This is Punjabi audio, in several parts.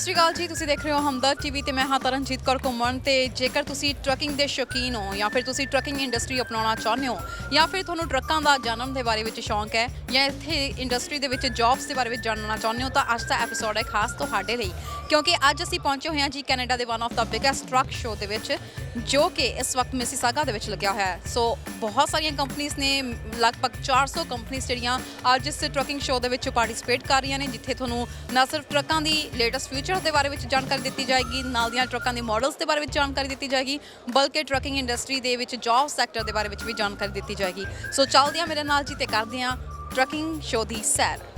ਸਤਿ ਸ਼੍ਰੀ ਅਕਾਲ ਜੀ। ਤੁਸੀਂ ਦੇਖ ਰਹੇ ਹੋ ਹਮਦਰਦ ਟੀਵੀ ਤੇ ਮੈਂ ਹਾਂ ਤਰਨਜੀਤ ਕੌਰ ਘੁੰਮਣ। ਤੇ ਜੇਕਰ ਤੁਸੀਂ ਟਰੱਕਿੰਗ ਦੇ ਸ਼ੌਕੀਨ ਹੋ ਜਾਂ ਫਿਰ ਤੁਸੀਂ ਟਰੱਕਿੰਗ ਇੰਡਸਟਰੀ ਅਪਣਾਉਣਾ ਚਾਹੁੰਦੇ ਹੋ ਜਾਂ ਫਿਰ ਤੁਹਾਨੂੰ ਟਰੱਕਾਂ ਦਾ ਜਨਮ ਦੇ ਬਾਰੇ ਵਿੱਚ ਸ਼ੌਂਕ ਹੈ ਜਾਂ ਇੱਥੇ ਇੰਡਸਟਰੀ ਦੇ ਵਿੱਚ ਜੌਬਸ ਦੇ ਬਾਰੇ ਵਿੱਚ ਜਾਣਨਾ ਚਾਹੁੰਦੇ ਹੋ ਤਾਂ ਅੱਜ ਦਾ ਐਪੀਸੋਡ ਹੈ ਖਾਸ ਤੁਹਾਡੇ ਲਈ, ਕਿਉਂਕਿ ਅੱਜ ਅਸੀਂ ਪਹੁੰਚੇ ਹੋਏ ਹਾਂ ਜੀ ਕੈਨੇਡਾ ਦੇ one of the biggest truck show ਦੇ ਵਿੱਚ, ਜੋ ਕਿ ਇਸ ਵਕਤ ਮਿਸੀਸਾਗਾ ਦੇ ਵਿੱਚ ਲੱਗਿਆ ਹੋਇਆ ਹੈ। ਸੋ ਬਹੁਤ ਸਾਰੀਆਂ ਕੰਪਨੀਆਂ ਨੇ, ਲਗਭਗ 400 ਕੰਪਨੀਆਂ ਜਿਹੜੀਆਂ ਅੱਜ ਇਸ ਟਰੱਕਿੰਗ ਸ਼ੋਅ ਦੇ ਵਿੱਚ ਪਾਰਟਿਸਿਪੇਟ ਕਰ ਰਹੀਆਂ ਨੇ, ਜਿੱਥੇ ਤੁਹਾਨੂੰ ਨਾ ਸਿਰਫ ਟਰੱਕਾਂ ਦੀ ਲੇਟੈਸਟ ਫਿਊਚਰ ਦੇ ਬਾਰੇ ਵਿੱਚ ਜਾਣਕਾਰੀ ਦਿੱਤੀ ਜਾਏਗੀ, ਨਾਲ ਦੀਆਂ ਟਰੱਕਾਂ ਦੇ ਮਾਡਲਸ ਦੇ ਬਾਰੇ ਵਿੱਚ ਜਾਣਕਾਰੀ ਦਿੱਤੀ ਜਾਏਗੀ, ਬਲਕਿ ਟਰੱਕਿੰਗ ਇੰਡਸਟਰੀ ਦੇ ਵਿੱਚ ਜੌਬ ਸੈਕਟਰ ਦੇ ਬਾਰੇ ਵਿੱਚ ਵੀ ਜਾਣਕਾਰੀ ਦਿੱਤੀ ਜਾਏਗੀ। ਸੋ ਚੱਲਦੇ ਹਾਂ ਮੇਰੇ ਨਾਲ ਜੀ ਤੇ ਕਰਦੇ ਹਾਂ ਟਰੱਕਿੰਗ ਸ਼ੋਅ ਦੀ ਸੈਰ।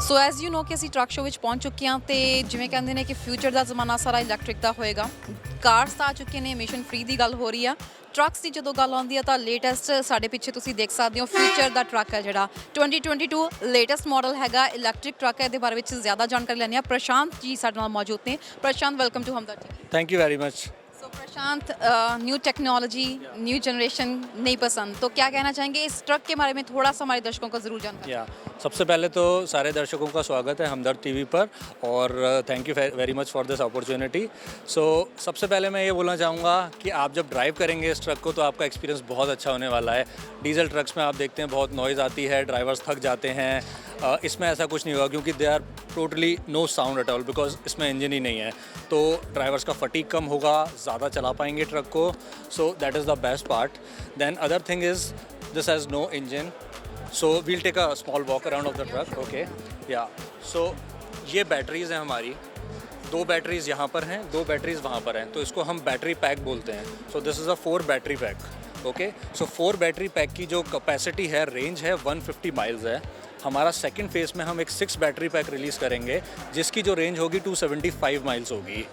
ਸੋ ਐਜ਼ ਯੂ ਨੋ ਕਿ ਅਸੀਂ ਟਰੱਕ ਸ਼ੋਅ ਵਿੱਚ ਪਹੁੰਚ ਚੁੱਕੇ ਹਾਂ ਤੇ ਜਿਵੇਂ ਕਹਿੰਦੇ ਨੇ ਕਿ ਫਿਊਚਰ ਦਾ ਜ਼ਮਾਨਾ ਸਾਰਾ ਇਲੈਕਟ੍ਰਿਕ ਦਾ ਹੋਏਗਾ। ਕਾਰਸ ਤਾਂ ਆ ਚੁੱਕੇ ਨੇ, ਐਮਿਸ਼ਨ ਫ੍ਰੀ ਦੀ ਗੱਲ ਹੋ ਰਹੀ ਆ। ਟਰੱਕਸ ਦੀ ਜਦੋਂ ਗੱਲ ਆਉਂਦੀ ਆ ਤਾਂ ਲੇਟੈਸਟ ਸਾਡੇ ਪਿੱਛੇ ਤੁਸੀਂ ਦੇਖ ਸਕਦੇ ਹੋ ਫਿਊਚਰ ਦਾ ਟਰੱਕ ਹੈ ਜਿਹੜਾ 2022 ਲੇਟੈਸਟ ਮਾਡਲ ਹੈਗਾ, ਇਲੈਕਟ੍ਰਿਕ ਟਰੱਕ ਹੈ। ਇਹਦੇ ਬਾਰੇ ਵਿੱਚ ਜ਼ਿਆਦਾ ਜਾਣਕਾਰੀ ਲੈਣੀ ਆ। ਪ੍ਰਸ਼ਾਂਤ ਜੀ ਸਾਡੇ ਨਾਲ ਮੌਜੂਦ ਨੇ। Prashant, welcome to Hamdard TV. Thank you very much. So Prashant, new technology, new generation नहीं पसंद, तो क्या कहना चाहेंगे इस ट्रक के बारे में? थोड़ा सा हमारे दर्शकों को ज़रूर जानकारी। सबसे पहले तो सारे दर्शकों का स्वागत है हमदर्द टीवी पर और thank you very much for this opportunity. So सबसे पहले मैं ये बोलना चाहूँगा कि आप जब ड्राइव करेंगे इस ट्रक को तो आपका एक्सपीरियंस बहुत अच्छा होने वाला है। डीजल ट्रक्स में आप देखते हैं बहुत नॉइज़ आती है, ड्राइवर्स थक जाते हैं। इसमें ऐसा कुछ नहीं होगा क्योंकि they are totally no sound at all, because इसमें इंजन ही नहीं है, तो ड्राइवर्स का फटीग कम होगा, ज़्यादा चला पाएंगे ट्रक को। So that is the best part. Then other thing is this has no engine, so we'll take a small walk around of the truck. Okay, या सो ये बैटरीज़ हैं हमारी, 2 बैटरीज़ यहाँ पर हैं, 2 बैटरीज़ वहाँ पर हैं, तो इसको हम बैटरी पैक बोलते हैं। So this is a 4 battery pack. Okay, so 4 battery pack की जो कैपेसिटी है, रेंज है 150 माइल्स है। हमारा सेकंड फेज़ में हम एक 6 बैटरी पैक रिलीज़ करेंगे जिसकी जो रेंज होगी 275 माइल्स होगी।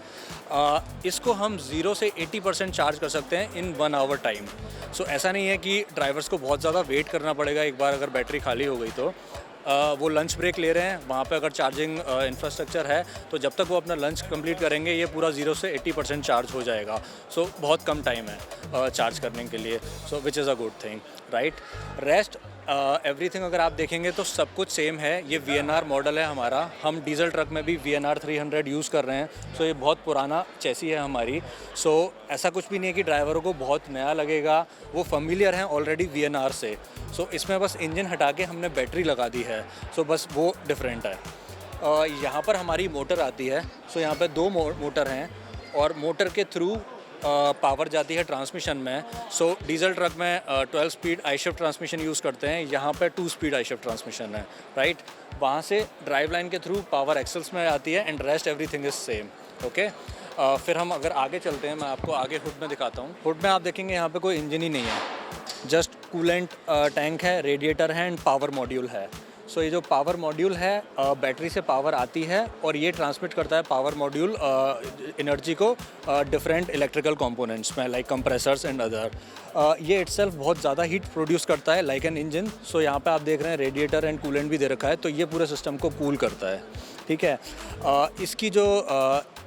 इसको हम 0 से 80% चार्ज कर सकते हैं इन 1 आवर टाइम। सो ऐसा नहीं है कि ड्राइवर्स को बहुत ज़्यादा वेट करना पड़ेगा एक बार अगर बैटरी खाली हो गई तो। वो लंच ब्रेक ले रहे हैं, वहाँ पे अगर चार्जिंग इंफ्रास्ट्रक्चर है तो जब तक वो अपना लंच कंप्लीट करेंगे ये पूरा 0 से 80% चार्ज हो जाएगा। सो बहुत कम टाइम है चार्ज करने के लिए, so which is a good thing, right. Rest everything अगर आप देखेंगे तो सब कुछ सेम है। ये VNR मॉडल है हमारा, हम डीजल ट्रक में भी VNR 300 यूज़ कर रहे हैं। सो ये बहुत पुराना चैसी है हमारी। सो ऐसा कुछ भी नहीं है कि ड्राइवरों को बहुत नया लगेगा, वो फैमिलियर हैं ऑलरेडी VNR से। सो इसमें बस इंजन हटा के हमने बैटरी लगा दी है, सो बस वो डिफरेंट है। यहाँ पर हमारी मोटर आती है। सो यहाँ पर 2 मोटर हैं और मोटर के थ्रू पावर जाती है ट्रांसमिशन में। सो डीजल ट्रक में 12 speed I shift transmission use करते हैं, यहाँ पे 2 स्पीड आई शिफ्ट ट्रांसमिशन है, राइट। वहाँ से ड्राइव लाइन के थ्रू पावर एक्सेल्स में आती है and rest everything is same. Okay, फिर हम अगर आगे चलते हैं, मैं आपको आगे हुड में दिखाता हूँ। हुड में आप देखेंगे यहाँ पे कोई इंजन ही नहीं है, जस्ट कूलेंट टैंक है, रेडिएटर है एंड पावर मॉड्यूल है। सो ये जो पावर मॉड्यूल है, बैटरी से पावर आती है और ये ट्रांसमिट करता है पावर मॉड्यूल एनर्जी को डिफरेंट इलेक्ट्रिकल कंपोनेंट्स में, लाइक कंप्रेसर्स एंड अदर। ये इटसेल्फ बहुत ज़्यादा हीट प्रोड्यूस करता है लाइक एन इंजन। सो यहाँ पे आप देख रहे हैं रेडिएटर एंड कूलेंट भी दे रखा है, तो ये पूरे सिस्टम को कूल करता है, ठीक है। इसकी जो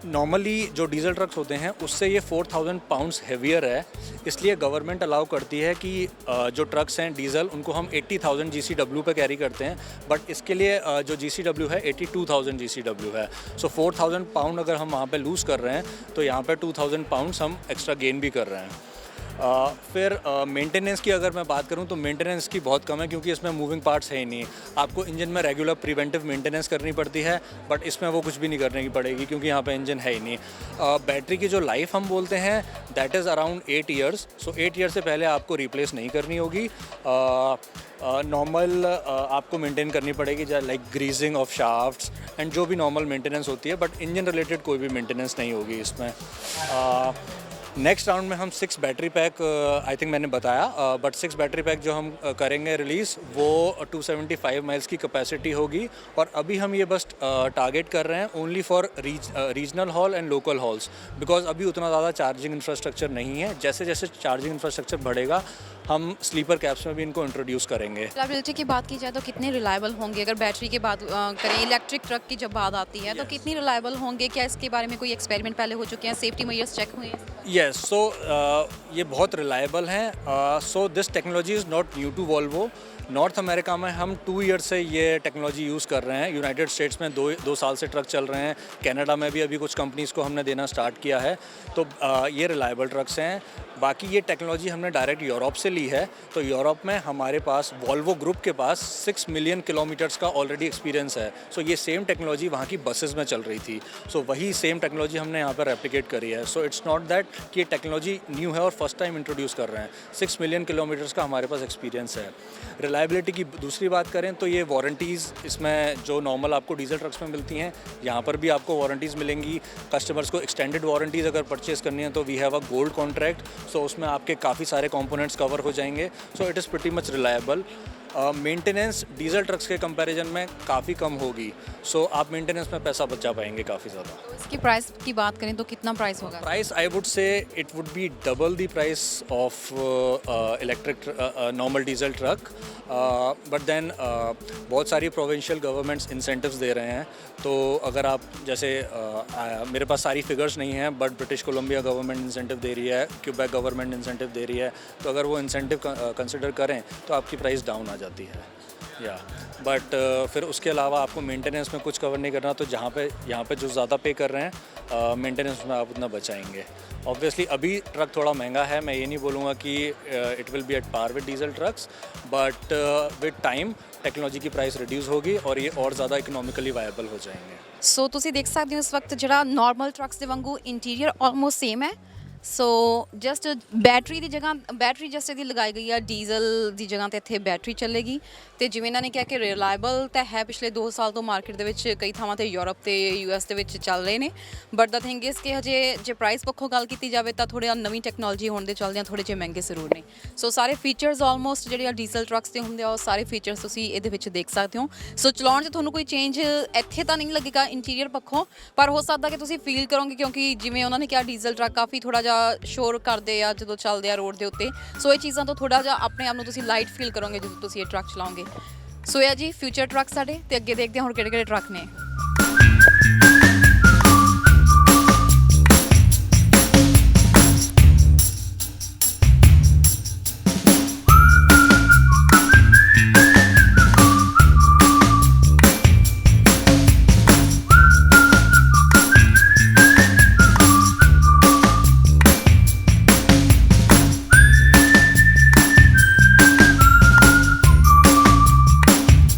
नॉर्मली जो डीजल ट्रक्स होते हैं उससे ये 4000 पाउंड्स हेवियर है, इसलिए गवर्नमेंट अलाउ करती है कि जो ट्रक्स हैं डीजल उनको हम 80,000 GCW पे कैरी करते हैं, बट इसके लिए जो GCW है 82,000 GCW है। सो 4000 पाउंड अगर हम वहाँ पे लूज़ कर रहे हैं तो यहाँ पे 2000 पाउंड्स हम एक्स्ट्रा गेन भी कर रहे हैं। फिर मेंटेनेंस की अगर मैं बात करूं तो मेंटेनेंस की बहुत कम है क्योंकि इसमें मूविंग पार्ट्स है ही नहीं। आपको इंजन में रेगुलर प्रिवेंटिव मेंटेनेंस करनी पड़ती है, बट इसमें वो कुछ भी नहीं करने की पड़ेगी क्योंकि यहाँ पे इंजन है ही नहीं। बैटरी की जो लाइफ हम बोलते हैं that is around 8 years. So 8 year से पहले आपको रिप्लेस नहीं करनी होगी। नॉर्मल आपको मेंटेन करनी पड़ेगी like greasing of shafts and जो भी नॉर्मल मेंटेनेंस होती है, बट इंजन रिलेटेड कोई भी मेंटेनेंस नहीं होगी इसमें। नेक्स्ट राउंड में हम 6 बैटरी पैक आई थिंक मैंने बताया, बट 6 बैटरी पैक जो हम करेंगे रिलीज़ वो 275 माइल्स की कैपेसिटी होगी। और अभी हम ये बस टारगेट कर रहे हैं only for regional hall and local halls, because अभी उतना ज़्यादा चार्जिंग इंफ्रास्ट्रक्चर नहीं है। जैसे जैसे चार्जिंग इंफ्रास्ट्रक्चर बढ़ेगा हम स्लीपर कैब्स में भी इनको इंट्रोड्यूस करेंगे। रिलायबिलिटी की बात की जाए तो कितने रिलायबल होंगे? अगर बैटरी की बात करें, इलेक्ट्रिक ट्रक की जब बात आती है तो कितनी रिलायबल होंगे? क्या इसके बारे में कोई एक्सपेरिमेंट पहले हो चुके हैं? सेफ्टी मेजर्स चेक हुए हैं? यस, सो ये बहुत रिलायबल हैं। So this technology is not new to Volvo. North America में हम 2 ईयर से ये टेक्नोलॉजी यूज़ कर रहे हैं। यूनाइटेड स्टेट्स में 2 साल से ट्रक चल रहे हैं। कनाडा में भी अभी कुछ कंपनीज़ को हमने देना स्टार्ट किया है। तो ये रिलायबल ट्रक्स हैं। बाकी ये टेक्नोलॉजी हमने डायरेक्ट यूरोप से ली है। तो यूरोप में हमारे पास वॉल्वो ग्रुप के पास 6 मिलियन किलोमीटर्स का ऑलरेडी एक्सपीरियंस है। सो ये सेम टेक्नोलॉजी वहाँ की बसेस में चल रही थी। सो वही सेम टेक्नोलॉजी हमने यहाँ पर रेप्लिकेट करी है। सो इट्स नॉट दैट कि ये टेक्नोलॉजी न्यू है और फर्स्ट टाइम इंट्रोड्यूस कर रहे हैं। 6 मिलियन किलोमीटर्स का हमारे पास एक्सपीरियंस है। रिलायबिलिटी की दूसरी बात करें तो ये वारंटीज़ इसमें जो नॉर्मल आपको डीजल ट्रक्स में मिलती हैं, यहाँ पर भी आपको वारंटीज़ मिलेंगी। कस्टमर्स को एक्सटेंडेड वारंटीज़ अगर परचेज़ करनी है तो we have a gold contract. So उसमें आपके काफ़ी सारे कंपोनेंट्स कवर हो जाएंगे। So it is pretty much reliable. Maintenance diesel trucks के कंपैरिजन में काफ़ी कम होगी। सो आप मेंटेनेंस में पैसा बचा पाएंगे काफ़ी ज़्यादा। तो इसकी प्राइस की बात करें तो कितना प्राइस होगा? Price I would say it would be double the price of electric normal diesel truck. But then बहुत सारी प्रोविंशियल गवर्नमेंट्स इंसेंटिव्स दे रहे हैं। तो अगर आप जैसे मेरे पास सारी फिगर्स नहीं हैं, but British Columbia government incentive दे रही है, क्यूबेक गवर्नमेंट इंसेंटिव दे रही है। तो अगर वो इंसेंटिव कंसिडर करें तो आपकी प्राइस डाउन आ जाती है। या बट फिर उसके अलावा आपको मेंटेनेंस में कुछ कवर नहीं करना। तो यहाँ पे जो ज़्यादा पे कर रहे हैं मेंटेनेंस में आप उतना बचाएंगे। ऑब्वियसली अभी ट्रक थोड़ा महंगा है, मैं ये नहीं बोलूँगा कि it will be at par with diesel trucks, but with time technology की प्राइस रिड्यूस होगी और ये और ज़्यादा इकोनॉमिकली वायबल हो जाएंगे। सो ਤੁਸੀਂ ਦੇਖ ਸਕਦੇ ਹੋ ਇਸ ਵਕਤ ਜਿਹੜਾ ਨਾਰਮਲ ਟਰੱਕਸ ਦੇ ਵਾਂਗੂ ਇੰਟੀਰੀਅਰ ਆਲਮੋਸਟ ਸੇਮ ਹੈ। ਸੋ ਜਸਟ ਬੈਟਰੀ ਦੀ ਜਗ੍ਹਾ ਬੈਟਰੀ ਜਸਟ ਇਹਦੀ ਲਗਾਈ ਗਈ ਆ, ਡੀਜ਼ਲ ਦੀ ਜਗ੍ਹਾ ਤੇ ਇੱਥੇ ਬੈਟਰੀ ਚੱਲੇਗੀ। ਤੇ ਜਿਵੇਂ ਇਹਨਾਂ ਨੇ ਕਿਹਾ ਕਿ ਰਿਲਾਇਬਲ ਤਾਂ ਹੈ, ਪਿਛਲੇ 2 ਸਾਲ ਤੋਂ ਮਾਰਕੀਟ ਦੇ ਵਿੱਚ ਕਈ ਥਾਵਾਂ ਤੇ ਯੂਰਪ ਤੇ ਯੂਐਸ ਦੇ ਵਿੱਚ ਚੱਲ ਰਹੇ ਨੇ। ਬਟ ਦਾ ਥਿੰਗ ਇਸ ਕਿ ਹਜੇ ਜੇ ਪ੍ਰਾਈਸ ਪੱਖੋਂ ਗੱਲ ਕੀਤੀ ਜਾਵੇ ਤਾਂ ਥੋੜ੍ਹਾ ਨਵੀਂ ਟੈਕਨੋਲੋਜੀ ਹੋਣ ਦੇ ਚੱਲਦਿਆਂ ਥੋੜ੍ਹੇ ਜਿਹੇ ਮਹਿੰਗੇ ਜ਼ਰੂਰ ਨੇ। ਸੋ ਸਾਰੇ ਫੀਚਰਸ ਆਲਮੋਸਟ ਜਿਹੜੇ ਆ ਡੀਜ਼ਲ ਟਰੱਕਸ ਦੇ ਹੁੰਦੇ ਆ ਉਹ ਸਾਰੇ ਫੀਚਰਸ ਤੁਸੀਂ ਇਹਦੇ ਵਿੱਚ ਦੇਖ ਸਕਦੇ ਹੋ। ਸੋ ਚਲਾਉਣ 'ਚ ਤੁਹਾਨੂੰ ਕੋਈ ਚੇਂਜ ਇੱਥੇ ਤਾਂ ਨਹੀਂ ਲੱਗੇਗਾ ਇੰਟੀਰੀਅਰ ਪੱਖੋਂ, ਪਰ ਹੋ ਸਕਦਾ ਕਿ ਤੁਸੀਂ ਫੀਲ ਕਰੋਗੇ, ਕਿਉਂਕਿ ਜਿਵੇਂ ਉਹਨਾਂ ਨੇ ਕਿਹਾ ਡੀਜ਼ਲ ਟਰੱਕ ਕਾਫੀ ਥੋੜ੍ਹਾ ਜਿਹਾ ਸ਼ੋਰ ਕਰਦੇ ਆ ਜਦੋਂ ਚੱਲਦੇ ਆ ਰੋਡ ਦੇ ਉੱਤੇ। ਸੋ ਇਹ ਚੀਜ਼ਾਂ ਤੋਂ ਥੋੜ੍ਹਾ ਜਿਹਾ ਆਪਣੇ ਆਪ ਨੂੰ ਤੁਸੀਂ ਲਾਈਟ ਫੀਲ ਕਰੋਗੇ ਜਦੋਂ ਤੁਸੀਂ ਇਹ ਟਰੱਕ ਚਲਾਓਗੇ। ਸੋ ਇਹ ਆ ਜੀ ਫਿਊਚਰ ਟਰੱਕ ਸਾਡੇ, ਤੇ ਅੱਗੇ ਦੇਖਦੇ ਹਾਂ ਹੁਣ ਕਿਹੜੇ ਕਿਹੜੇ ਟਰੱਕ ਨੇ।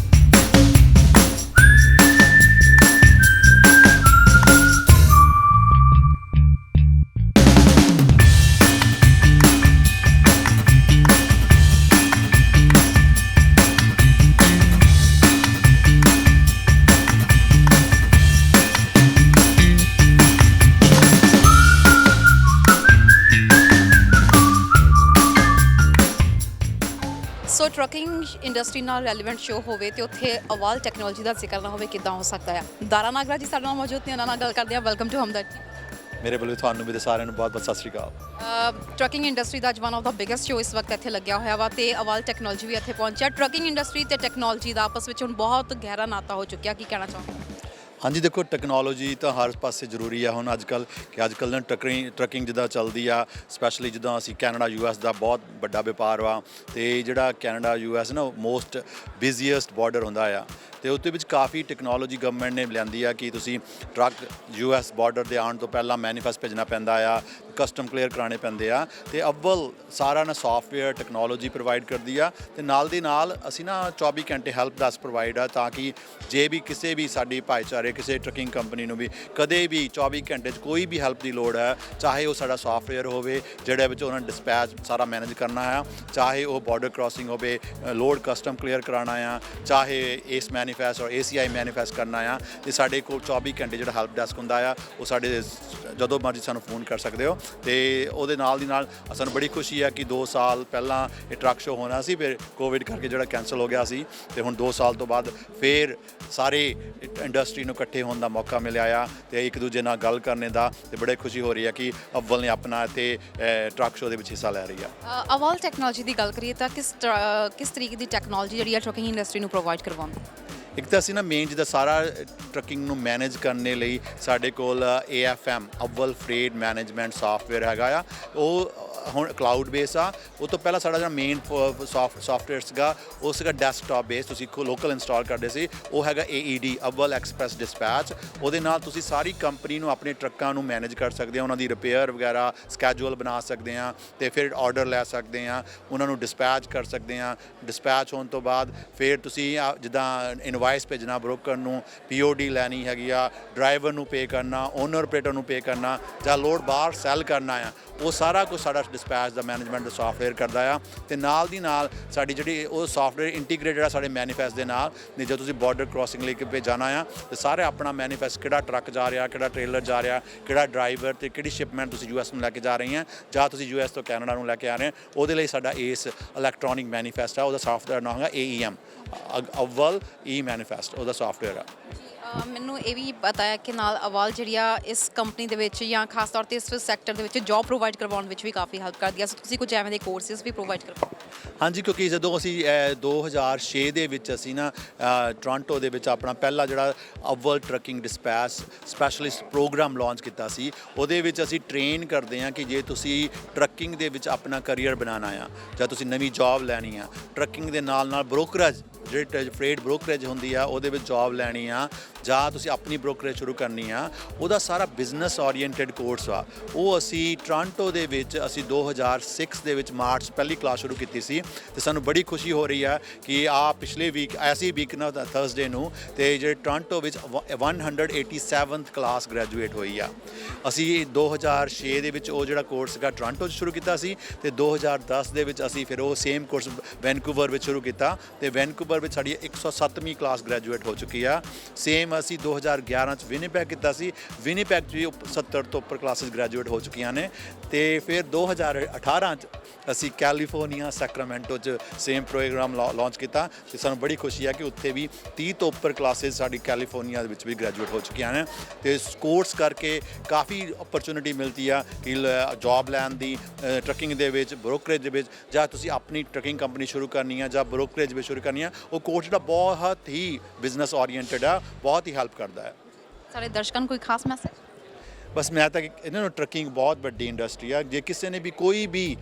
ਸੋ ਟਰੱਕਿੰਗ ਇੰਡਸਟਰੀ ਨਾਲ ਰੈਲੇਵੈਂਟ ਸ਼ੋ ਹੋਵੇ ਤੇ ਉੱਥੇ ਅਵਾਲ ਟੈਕਨੋਲੋਜੀ ਦਾ ਜ਼ਿਕਰ ਨਾ ਹੋਵੇ, ਕਿੱਦਾਂ ਹੋ ਸਕਦਾ ਆ? ਦਾਰਾ ਨਾਗਰਾ ਜੀ ਸਾਡੇ ਨਾਲ ਮੌਜੂਦ ਨੇ, ਉਹਨਾਂ ਨਾਲ ਗੱਲ ਕਰਦੇ ਆ। ਵੈਲਕਮ ਟੂ ਹਮਦਰਦ। ਮੇਰੇ ਵੱਲੋਂ ਤੁਹਾਨੂੰ ਵੀ ਤੇ ਸਾਰਿਆਂ ਨੂੰ ਬਹੁਤ ਬਹੁਤ ਸਤਿ ਸ਼੍ਰੀ ਅਕਾਲ। ਟਰੱਕਿੰਗ ਇੰਡਸਟਰੀ ਦਾ ਅੱਜ one of the biggest show ਇਸ ਵਕਤ ਇੱਥੇ ਲੱਗਿਆ ਹੋਇਆ ਵਾ ਤੇ ਅਵਾਲ ਟੈਕਨੋਲੋਜੀ ਵੀ ਇੱਥੇ ਪਹੁੰਚਿਆ। ਟਰੱਕਿੰਗ ਇੰਡਸਟਰੀ ਤੇ ਟੈਕਨੋਲੋਜੀ ਦਾ ਆਪਸ ਵਿੱਚ ਹੁਣ ਬਹੁਤ ਗਹਿਰਾ ਨਾਤਾ ਹੋ ਚੁੱਕਿਆ। ਕੀ ਕਹਿਣਾ ਚਾਹੋਗੇ? ਹਾਂਜੀ ਦੇਖੋ, ਟੈਕਨੋਲੋਜੀ ਤਾਂ ਹਰ ਪਾਸੇ ਜ਼ਰੂਰੀ ਆ ਹੁਣ ਅੱਜ ਕੱਲ੍ਹ ਨਾ ਟਰੱਕਿੰਗ ਜਿੱਦਾਂ ਚੱਲਦੀ ਆ, ਸਪੈਸ਼ਲੀ ਜਿੱਦਾਂ ਅਸੀਂ ਕੈਨੇਡਾ US ਦਾ ਬਹੁਤ ਵੱਡਾ ਵਪਾਰ ਵਾ। ਤੇ ਜਿਹੜਾ ਕੈਨੇਡਾ US ਨਾ ਮੋਸਟ ਬਿਜ਼ੀਐਸਟ ਬਾਰਡਰ ਹੁੰਦਾ ਆ, ਤੇ ਉਹਦੇ ਵਿੱਚ ਕਾਫੀ ਟੈਕਨੋਲੋਜੀ ਗਵਰਨਮੈਂਟ ਨੇ ਲਿਆਂਦੀ ਆ ਕਿ ਤੁਸੀਂ ਟਰੱਕ US ਬਾਰਡਰ ਦੇ ਆਉਣ ਤੋਂ ਪਹਿਲਾਂ ਮੈਨੀਫੈਸਟ ਭੇਜਣਾ ਪੈਂਦਾ ਆ, ਕਸਟਮ ਕਲੀਅਰ ਕਰਾਉਣੇ ਪੈਂਦੇ ਆ। ਤੇ ਅੱਵਲ ਸਾਰਾ ਨਾ ਸਾਫਟਵੇਅਰ ਟੈਕਨੋਲੋਜੀ ਪ੍ਰੋਵਾਈਡ ਕਰਦੀ ਆ, ਤੇ ਨਾਲ ਦੀ ਨਾਲ ਅਸੀਂ ਨਾ 24 ਘੰਟੇ ਹੈਲਪ ਡੈਸਕ ਪ੍ਰੋਵਾਈਡ ਆ, ਤਾਂ ਕਿ ਜੇ ਵੀ ਕਿਸੇ ਵੀ ਸਾਡੀ ਭਾਈਚਾਰੇ ਸਾਡੇ ਕਿਸੇ ਟਰੱਕਿੰਗ ਕੰਪਨੀ ਨੂੰ ਵੀ ਕਦੇ ਵੀ 24 ਘੰਟੇ 'ਚ ਕੋਈ ਵੀ ਹੈਲਪ ਦੀ ਲੋੜ ਹੈ, ਚਾਹੇ ਉਹ ਸਾਡਾ ਸੌਫਟਵੇਅਰ ਹੋਵੇ ਜਿਹੜੇ ਵਿੱਚ ਉਹਨਾਂ ਨੇ ਡਿਸਪੈਚ ਸਾਰਾ ਮੈਨੇਜ ਕਰਨਾ ਆ, ਚਾਹੇ ਉਹ ਬਾਰਡਰ ਕ੍ਰਾਸਿੰਗ ਹੋਵੇ, ਲੋਡ ਕਸਟਮ ਕਲੀਅਰ ਕਰਾਉਣਾ ਆ, ਚਾਹੇ ਏਸ ਮੈਨੀਫੈਸਟ ਔਰ ACI ਮੈਨੀਫੈਸਟ ਕਰਨਾ ਆ, ਤੇ ਸਾਡੇ ਕੋਲ 24 ਘੰਟੇ ਜਿਹੜਾ ਹੈਲਪ ਡੈਸਕ ਹੁੰਦਾ ਆ ਉਹ ਸਾਡੇ ਜਦੋਂ ਮਰਜ਼ੀ ਸਾਨੂੰ ਫੋਨ ਕਰ ਸਕਦੇ ਹੋ। ਤੇ ਉਹਦੇ ਨਾਲ ਦੀ ਨਾਲ ਸਾਨੂੰ ਬੜੀ ਖੁਸ਼ੀ ਹੈ ਕਿ 2 ਸਾਲ ਪਹਿਲਾਂ ਇਹ ਟਰੱਕ ਸ਼ੋਅ ਹੋਣਾ ਸੀ, ਫਿਰ ਕੋਵਿਡ ਕਰਕੇ ਜਿਹੜਾ ਕੈਂਸਲ ਹੋ ਗਿਆ ਸੀ, ਤੇ ਹੁਣ 2 ਸਾਲ ਤੋਂ ਬਾਅਦ ਫਿਰ ਸਾਰੇ ਇੰਡਸਟਰੀ ਨੂੰ ਇਕੱਠੇ ਹੋਣ ਦਾ ਮੌਕਾ ਮਿਲਿਆ ਆ ਤੇ ਇੱਕ ਦੂਜੇ ਨਾਲ ਗੱਲ ਕਰਨੇ ਦਾ, ਤੇ ਬੜੇ ਖੁਸ਼ੀ ਹੋ ਰਹੀ ਹੈ ਕਿ ਅਵਲ ਨੇ ਆਪਣਾ ਇੱਥੇ ਟਰੱਕ ਸ਼ੋਅ ਦੇ ਵਿੱਚ ਹਿੱਸਾ ਲੈ ਰਹੀ ਆ। ਅਵਲ ਟੈਕਨੋਲੋਜੀ ਦੀ ਗੱਲ ਕਰੀਏ ਤਾਂ ਕਿਸ ਤਰੀਕੇ ਦੀ ਟੈਕਨੋਲੋਜੀ ਜਿਹੜੀ ਆ ਟਰੱਕਿੰਗ ਇੰਡਸਟਰੀ ਨੂੰ ਪ੍ਰੋਵਾਈਡ ਕਰਵਾਉਂਦੀ? ਇੱਕ ਤਾਂ ਅਸੀਂ ਨਾ ਮੇਨ ਜਿਹਦਾ ਸਾਰਾ ਟਰੱਕਿੰਗ ਨੂੰ ਮੈਨੇਜ ਕਰਨ ਲਈ ਸਾਡੇ ਕੋਲ AFM ਅਵਲ ਫਰੇਟ ਮੈਨੇਜਮੈਂਟ ਸੌਫਟਵੇਅਰ ਹੈਗਾ ਆ, ਉਹ ਹੁਣ ਕਲਾਊਡ ਬੇਸ ਆ। ਉਹ ਤੋਂ ਪਹਿਲਾਂ ਸਾਡਾ ਜਿਹੜਾ ਮੇਨ ਸੌਫਟਵੇਅਰ ਸੀਗਾ ਉਹ ਸੀਗਾ ਡੈਸਕਟਾਪ ਬੇਸ, ਤੁਸੀਂ ਲੋਕਲ ਇੰਸਟਾਲ ਕਰਦੇ ਸੀ, ਉਹ ਹੈਗਾ AED ਅਵਲ ਐਕਸਪ੍ਰੈਸ ਡਿਸਪੈਚ। ਉਹਦੇ ਨਾਲ ਤੁਸੀਂ ਸਾਰੀ ਕੰਪਨੀ ਨੂੰ ਆਪਣੇ ਟਰੱਕਾਂ ਨੂੰ ਮੈਨੇਜ ਕਰ ਸਕਦੇ ਹੋ, ਉਹਨਾਂ ਦੀ ਰਿਪੇਅਰ ਵਗੈਰਾ ਸਕੈਜੂਅਲ ਬਣਾ ਸਕਦੇ ਆ, ਤੇ ਫਿਰ ਆਰਡਰ ਲੈ ਸਕਦੇ ਆ, ਉਹਨਾਂ ਨੂੰ ਡਿਸਪੈਚ ਕਰ ਸਕਦੇ ਆ। ਡਿਸਪੈਚ ਹੋਣ ਤੋਂ ਬਾਅਦ ਫਿਰ ਤੁਸੀਂ ਜਿੱਦਾਂ ਇਨਵਾਇਸ ਭੇਜਣਾ ਬ੍ਰੋਕਰ ਨੂੰ, POD ਲੈਣੀ ਹੈਗੀ ਆ, ਡਰਾਈਵਰ ਨੂੰ ਪੇ ਕਰਨਾ, ਓਨਰ ਆਪਰੇਟਰ ਨੂੰ ਪੇ ਕਰਨਾ, ਜਾਂ ਲੋਡ ਬਾਹਰ ਸੈੱਲ ਕਰਨਾ ਆ, ਉਹ ਸਾਰਾ ਕੁਝ ਸਾਡਾ ਡਿਸਪੈਚ ਦਾ ਮੈਨੇਜਮੈਂਟ ਦਾ ਸੌਫਟਵੇਅਰ ਕਰਦਾ ਆ। ਤੇ ਨਾਲ ਦੀ ਨਾਲ ਸਾਡੀ ਜਿਹੜੀ ਉਹ ਸੌਫਟਵੇਅਰ ਇੰਟੀਗ੍ਰੇਟਡ ਆ ਸਾਡੇ ਮੈਨੀਫੈਸਟ ਦੇ ਨਾਲ, ਨਹੀਂ ਜਦੋਂ ਤੁਸੀਂ ਬਾਰਡਰ ਕ੍ਰਾਸਿੰਗ ਲਈ ਕੇ ਜਾਣਾ ਆ ਤੇ ਸਾਰੇ ਆਪਣਾ ਮੈਨੀਫੈਸਟ, ਕਿਹੜਾ ਟਰੱਕ ਜਾ ਰਿਹਾ, ਕਿਹੜਾ ਟ੍ਰੇਲਰ ਜਾ ਰਿਹਾ, ਕਿਹੜਾ ਡਰਾਈਵਰ ਤੇ ਕਿਹੜੀ ਸ਼ਿਪਮੈਂਟ ਤੁਸੀਂ US ਨੂੰ ਲੈ ਕੇ ਜਾ ਰਹੇ ਆ, ਜਾਂ ਤੁਸੀਂ US ਤੋਂ ਕੈਨੇਡਾ ਨੂੰ ਲੈ ਕੇ ਆ ਰਹੇ ਆ, ਉਹਦੇ ਲਈ ਸਾਡਾ ਇਸ ਇਲੈਕਟ੍ਰੋਨਿਕ ਮੈਨੀਫੈਸਟ ਆ, ਉਹਦਾ ਸੌਫਟਵੇਅਰ ਨਾਮ ਹੈਗਾ AEM ਅਵਲ ਮੈਨੀਫੈਸਟ, ਉਹਦਾ ਸੌਫਟਵੇਅਰ ਆ। ਮੈਨੂੰ ਇਹ ਵੀ ਪਤਾ ਹੈ ਕਿ ਨਾਲ ਅਵਲ ਜਿਹੜੀ ਆ ਇਸ ਕੰਪਨੀ ਦੇ ਵਿੱਚ ਜਾਂ ਖਾਸ ਤੌਰ ਤੇ ਇਸ ਸੈਕਟਰ ਦੇ ਵਿੱਚ ਜੌਬ ਪ੍ਰੋਵਾਈਡ ਕਰਵਾਉਣ ਵਿੱਚ ਵੀ ਕਾਫੀ ਹੈਲਪ ਕਰਦੀ ਹੈ। ਸੋ ਤੁਸੀਂ ਕੁਝ ਐਵੇਂ ਦੇ ਕੋਰਸਿਸ ਵੀ ਪ੍ਰੋਵਾਈਡ ਕਰਵਾਓ? ਹਾਂਜੀ, ਕਿਉਂਕਿ ਜਦੋਂ ਅਸੀਂ 2006 ਦੇ ਵਿੱਚ ਅਸੀਂ ਨਾ ਟੋਰਾਂਟੋ ਦੇ ਵਿੱਚ ਆਪਣਾ ਪਹਿਲਾ ਜਿਹੜਾ ਅਵਲ trucking dispatch specialist program launch ਕੀਤਾ ਸੀ, ਉਹਦੇ ਵਿੱਚ ਅਸੀਂ ਟ੍ਰੇਨ ਕਰਦੇ ਹਾਂ ਕਿ ਜੇ ਤੁਸੀਂ ਟਰੱਕਿੰਗ ਦੇ ਵਿੱਚ ਆਪਣਾ ਕਰੀਅਰ ਬਣਾਉਣਾ ਆ, ਜਾਂ ਤੁਸੀਂ ਨਵੀਂ ਜੌਬ ਲੈਣੀ ਆ, ਟਰੱਕਿੰਗ ਦੇ ਨਾਲ ਨਾਲ ਬ੍ਰੋਕਰੇਜ ਜਿਹੜੀ ਫਰੇਟ ਬ੍ਰੋਕਰੇਜ ਹੁੰਦੀ ਆ ਉਹਦੇ ਵਿੱਚ ਜੌਬ ਲੈਣੀ ਆ, ਜਾਂ ਤੁਸੀਂ ਆਪਣੀ ਬ੍ਰੋਕਰੇਜ ਸ਼ੁਰੂ ਕਰਨੀ ਆ, ਉਹਦਾ ਸਾਰਾ ਬਿਜ਼ਨਸ ਓਰੀਐਂਟਡ ਕੋਰਸ ਆ, ਉਹ ਅਸੀਂ ਟੋਰਾਂਟੋ ਦੇ ਵਿੱਚ ਅਸੀਂ 2006 ਦੇ ਵਿੱਚ ਮਾਰਚ ਪਹਿਲੀ ਕਲਾਸ ਸ਼ੁਰੂ ਕੀਤੀ ਸੀ। ਤੇ ਸਾਨੂੰ ਬੜੀ ਖੁਸ਼ੀ ਹੋ ਰਹੀ ਆ ਕਿ ਪਿਛਲੇ ਵੀਕ ਐਸੀ ਵੀਕ ਨਾ ਥਰਸਡੇ ਨੂੰ ਤੇ ਜਿਹੜੇ ਟੋਰਾਂਟੋ ਵਿੱਚ 187th ਕਲਾਸ ਗ੍ਰੈਜੂਏਟ ਹੋਈ ਆ। ਅਸੀਂ 2006 ਦੇ ਵਿੱਚ ਉਹ ਜਿਹੜਾ ਕੋਰਸ ਸੀਗਾ ਟੋਰਾਂਟੋ 'ਚ ਸ਼ੁਰੂ ਕੀਤਾ ਸੀ, ਤੇ 2010 ਦੇ ਵਿੱਚ ਅਸੀਂ ਫਿਰ ਉਹ ਸੇਮ ਕੋਰਸ ਵੈਨਕੂਵਰ ਵਿੱਚ ਸ਼ੁਰੂ ਕੀਤਾ, ਤੇ ਵੈਨਕੂਵਰ ਵਿੱਚ ਸਾਡੀ 107ਵੀਂ ਕਲਾਸ ਗ੍ਰੈਜੂਏਟ ਹੋ ਚੁੱਕੀ ਆ। ਸੇਮ ਅਸੀਂ 2011 'ਚ ਵਿਨੀਪੈਗ ਕੀਤਾ ਸੀ, ਵਿਨੀਪੈਗ 'ਚ ਵੀ 70 ਤੋਂ ਉੱਪਰ ਕਲਾਸਿਸ ਗ੍ਰੈਜੂਏਟ ਹੋ ਚੁੱਕੀਆਂ ਨੇ। ਤੇ ਫਿਰ 2018 'ਚ ਅਸੀਂ ਕੈਲੀਫੋਰਨੀਆ ਸੈਕਰਾਮੈਂਟੋ 'ਚ ਸੇਮ ਪ੍ਰੋਗਰਾਮ ਲਾਂਚ ਕੀਤਾ, ਤੇ ਸਾਨੂੰ ਬੜੀ ਖੁਸ਼ੀ ਹੈ ਕਿ ਉੱਥੇ ਵੀ 30 ਤੋਂ ਉੱਪਰ ਕਲਾਸਿਸ ਸਾਡੀ ਕੈਲੀਫੋਰਨੀਆ ਦੇ ਵਿੱਚ ਵੀ ਗ੍ਰੈਜੂਏਟ ਹੋ ਚੁੱਕੀਆਂ ਨੇ। ਤੇ ਕੋਰਸ ਕਰਕੇ ਕਾਫੀ ਓਪਰਚੁਨਿਟੀ ਮਿਲਦੀ ਆ ਕਿ ਜੌਬ ਲੈਣ ਦੀ ਟਰੱਕਿੰਗ ਦੇ ਵਿੱਚ, ਬ੍ਰੋਕਰੇਜ ਦੇ ਵਿੱਚ, ਜਾਂ ਤੁਸੀਂ ਆਪਣੀ ਟਰੱਕਿੰਗ ਕੰਪਨੀ ਸ਼ੁਰੂ ਕਰਨੀ ਆ ਜਾਂ ਬ੍ਰੋਕਰੇਜ ਵਿੱਚ ਸ਼ੁਰੂ ਕਰਨੀ ਆ, ਉਹ ਕੋਰਸ ਜਿਹੜਾ ਬਹੁਤ ਹੀ ਬਿਜ਼ਨਸ ਓਰੀਐਂਟਡ ਆ, ਬਹੁਤ ਹੀ ਹੈਲਪ ਕਰਦਾ ਹੈ। ਸਾਡੇ ਦਰਸ਼ਕਾਂ ਨੂੰ ਕੋਈ ਖਾਸ ਮੈਸੇਜ? ਬਸ ਮੈਂ ਤਾਂ ਇਹਨਾਂ ਨੂੰ ਟਰੱਕਿੰਗ ਬਹੁਤ ਵੱਡੀ ਇੰਡਸਟਰੀ ਆ, ਜੇ ਕਿਸੇ ਨੇ ਵੀ ਕੋਈ ਵੀ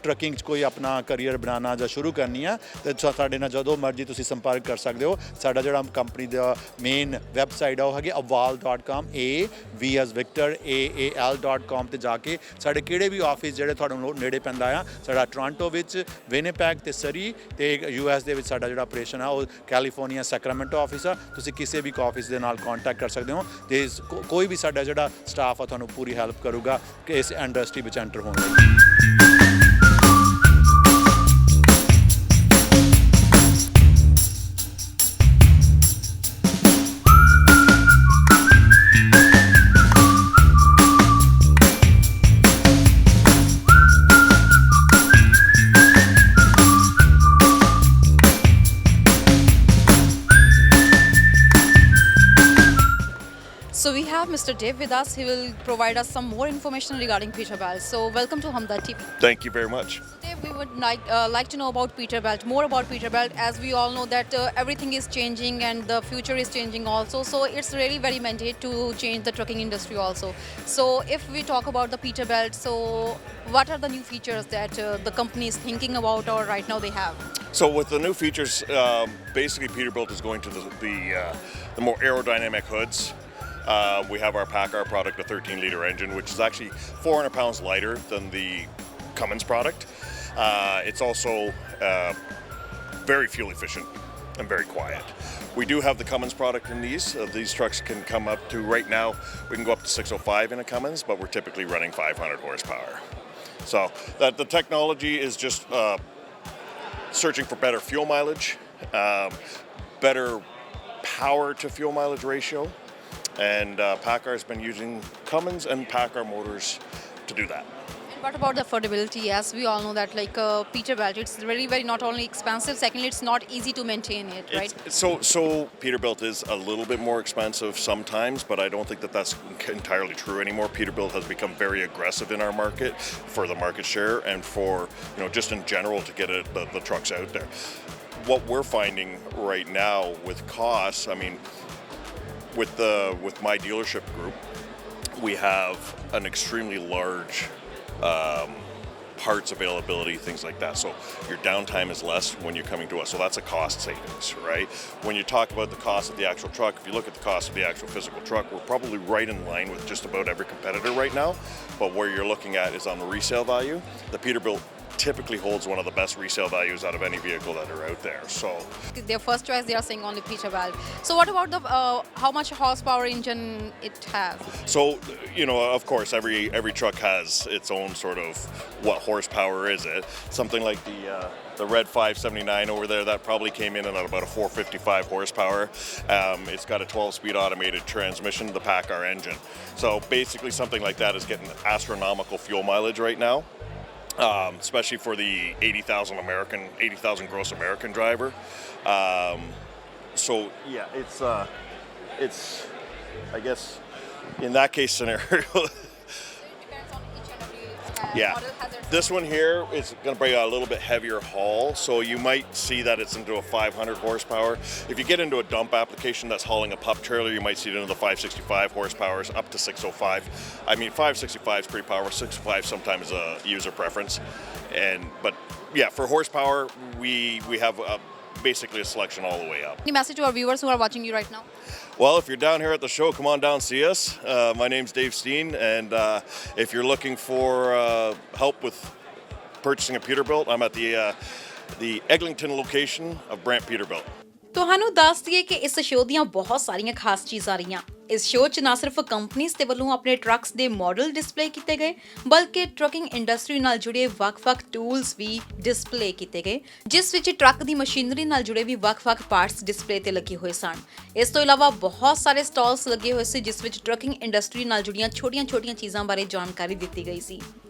ਟਰੱਕਿੰਗ 'ਚ ਕੋਈ ਆਪਣਾ ਕਰੀਅਰ ਬਣਾਉਣਾ ਜਾਂ ਸ਼ੁਰੂ ਕਰਨੀ ਆ ਤਾਂ ਸਾਡੇ ਨਾਲ ਜਦੋਂ ਮਰਜ਼ੀ ਤੁਸੀਂ ਸੰਪਰਕ ਕਰ ਸਕਦੇ ਹੋ। ਸਾਡਾ ਜਿਹੜਾ ਕੰਪਨੀ ਦਾ ਮੇਨ ਵੈਬਸਾਈਟ ਆ ਉਹ ਹੈਗੀ aval.com, AVAL.com ਤੇ ਜਾ ਕੇ ਸਾਡੇ ਕਿਹੜੇ ਵੀ ਆਫਿਸ ਜਿਹੜੇ ਤੁਹਾਨੂੰ ਨੇੜੇ ਪੈਂਦਾ ਆ, ਸਾਡਾ ਟੋਰਾਂਟੋ ਵਿੱਚ, ਵਿਨੀਪੈਗ ਤੇ ਸਰੀ, ਤੇ US ਦੇ ਵਿੱਚ ਸਾਡਾ ਜਿਹੜਾ ਆਪਰੇਸ਼ਨ ਆ ਉਹ ਕੈਲੀਫੋਰਨੀਆ ਸੈਕਰਾਮੈਂਟੋ ਆਫਿਸ ਆ। ਤੁਸੀਂ ਕਿਸੇ ਵੀ ਆਫਿਸ ਦੇ ਨਾਲ ਕੰਟੈਕਟ ਕਰ ਸਕਦੇ ਹੋ, ਤੇ ਕੋਈ ਵੀ ਸਾਡਾ ਜਿਹੜਾ ਸਟਾਫ ਆ ਤੁਹਾਨੂੰ ਪੂਰੀ ਹੈਲਪ ਕਰੂਗਾ ਕਿ ਇਸ ਇੰਡਸਟਰੀ ਵਿੱਚ ਐਂਟਰ ਹੋਣ ਲਈ। So we have Mr. Dev with us. He will provide us some more information regarding Peterbilt. So welcome to Hamdard TV. Thank you very much. Dev, we would like to know about Peterbilt, more about Peterbilt, as we all know that everything is changing and the future is changing also. So it's really very mandate to change the trucking industry also. So if we talk about the Peterbilt, so what are the new features that the company is thinking about or right now they have? So with the new features, basically Peterbilt is going to the more aerodynamic hoods. We have our PACCAR product, a 13-liter engine, which is actually 400 pounds lighter than the Cummins product. It's also very fuel efficient and very quiet. We do have the Cummins product in these. These trucks can come up to, right now, we can go up to 605 in a Cummins, but we're typically running 500 horsepower. So that the technology is just searching for better fuel mileage, better power to fuel mileage ratio, and PACCAR has been using Cummins and PACCAR motors to do that. And what about the affordability? As we all know that like Peterbilt, it's very not only expensive, secondly it's not easy to maintain it, right? So Peterbilt is a little bit more expensive sometimes, but I don't think that that's entirely true anymore. Peterbilt has become very aggressive in our market for the market share and for, you know, just in general to get the trucks out there. What we're finding right now with costs, I mean, with my dealership group, we have an extremely large parts availability, things like that. So your downtime is less when you're coming to us. So that's a cost savings, right? When you talk about the cost of the actual truck, if you look at the cost of the actual physical truck, we're probably right in line with just about every competitor right now. But where you're looking at is on the resale value. The Peterbilt typically holds one of the best resale values out of any vehicle that are out there. So Their first choice, they are saying only Peterbilt. So what about the how much horsepower engine it has? So, you know, of course, every truck has its own sort of what horsepower is it. Something like the red 579 over there, that probably came in at about a 455 horsepower. It's got a 12-speed automated transmission, the PACCAR engine. So basically something like that is getting astronomical fuel mileage right now. Especially for the 80,000 gross American driver. So yeah, it's I guess in that case scenario. Yeah, this one here is going to bring a little bit heavier haul, so you might see that it's into a 500 horsepower. If you get into a dump application that's hauling a pup trailer, you might see it into the 565 horsepowers up to 605. I mean, 565 is pretty powerful. 605 sometimes is a user preference, but yeah, for horsepower, we have basically a selection all the way up. Any message to our viewers who are watching you right now? Well, if you're down here at the show, come on down, see us. My name's Dave Steen, and if you're looking for help with purchasing a Peterbilt, I'm at the Eglinton location of Brant Peterbilt. ਤੁਹਾਨੂੰ ਦੱਸ ਦਈਏ ਕਿ ਇਸ ਸ਼ੋਅ ਦੀਆਂ ਬਹੁਤ ਸਾਰੀਆਂ ਖਾਸ ਚੀਜ਼ਾਂ ਰਹੀਆਂ। ਇਸ ਸ਼ੋਅ 'ਚ ਨਾ ਸਿਰਫ ਕੰਪਨੀਆਂ ਦੇ ਵੱਲੋਂ ਆਪਣੇ ਟਰੱਕਸ ਦੇ ਮਾਡਲ ਡਿਸਪਲੇ ਕੀਤੇ ਗਏ, ਬਲਕਿ ਟਰੱਕਿੰਗ ਇੰਡਸਟਰੀ ਨਾਲ ਜੁੜੇ ਵੱਖ-ਵੱਖ ਟੂਲਸ ਵੀ ਡਿਸਪਲੇ ਕੀਤੇ ਗਏ, ਜਿਸ ਵਿੱਚ ਟਰੱਕ ਦੀ ਮਸ਼ੀਨਰੀ ਨਾਲ ਜੁੜੇ ਵੀ ਵੱਖ-ਵੱਖ ਪਾਰਟਸ ਡਿਸਪਲੇ ਤੇ ਲੱਗੇ ਹੋਏ ਸਨ। ਇਸ ਤੋਂ ਇਲਾਵਾ ਬਹੁਤ ਸਾਰੇ ਸਟਾਲਸ ਲੱਗੇ ਹੋਏ ਸੀ, ਜਿਸ ਵਿੱਚ ਟਰੱਕਿੰਗ ਇੰਡਸਟਰੀ ਨਾਲ ਜੁੜੀਆਂ ਛੋਟੀਆਂ-ਛੋਟੀਆਂ ਚੀਜ਼ਾਂ ਬਾਰੇ ਜਾਣਕਾਰੀ ਦਿੱਤੀ ਗਈ ਸੀ।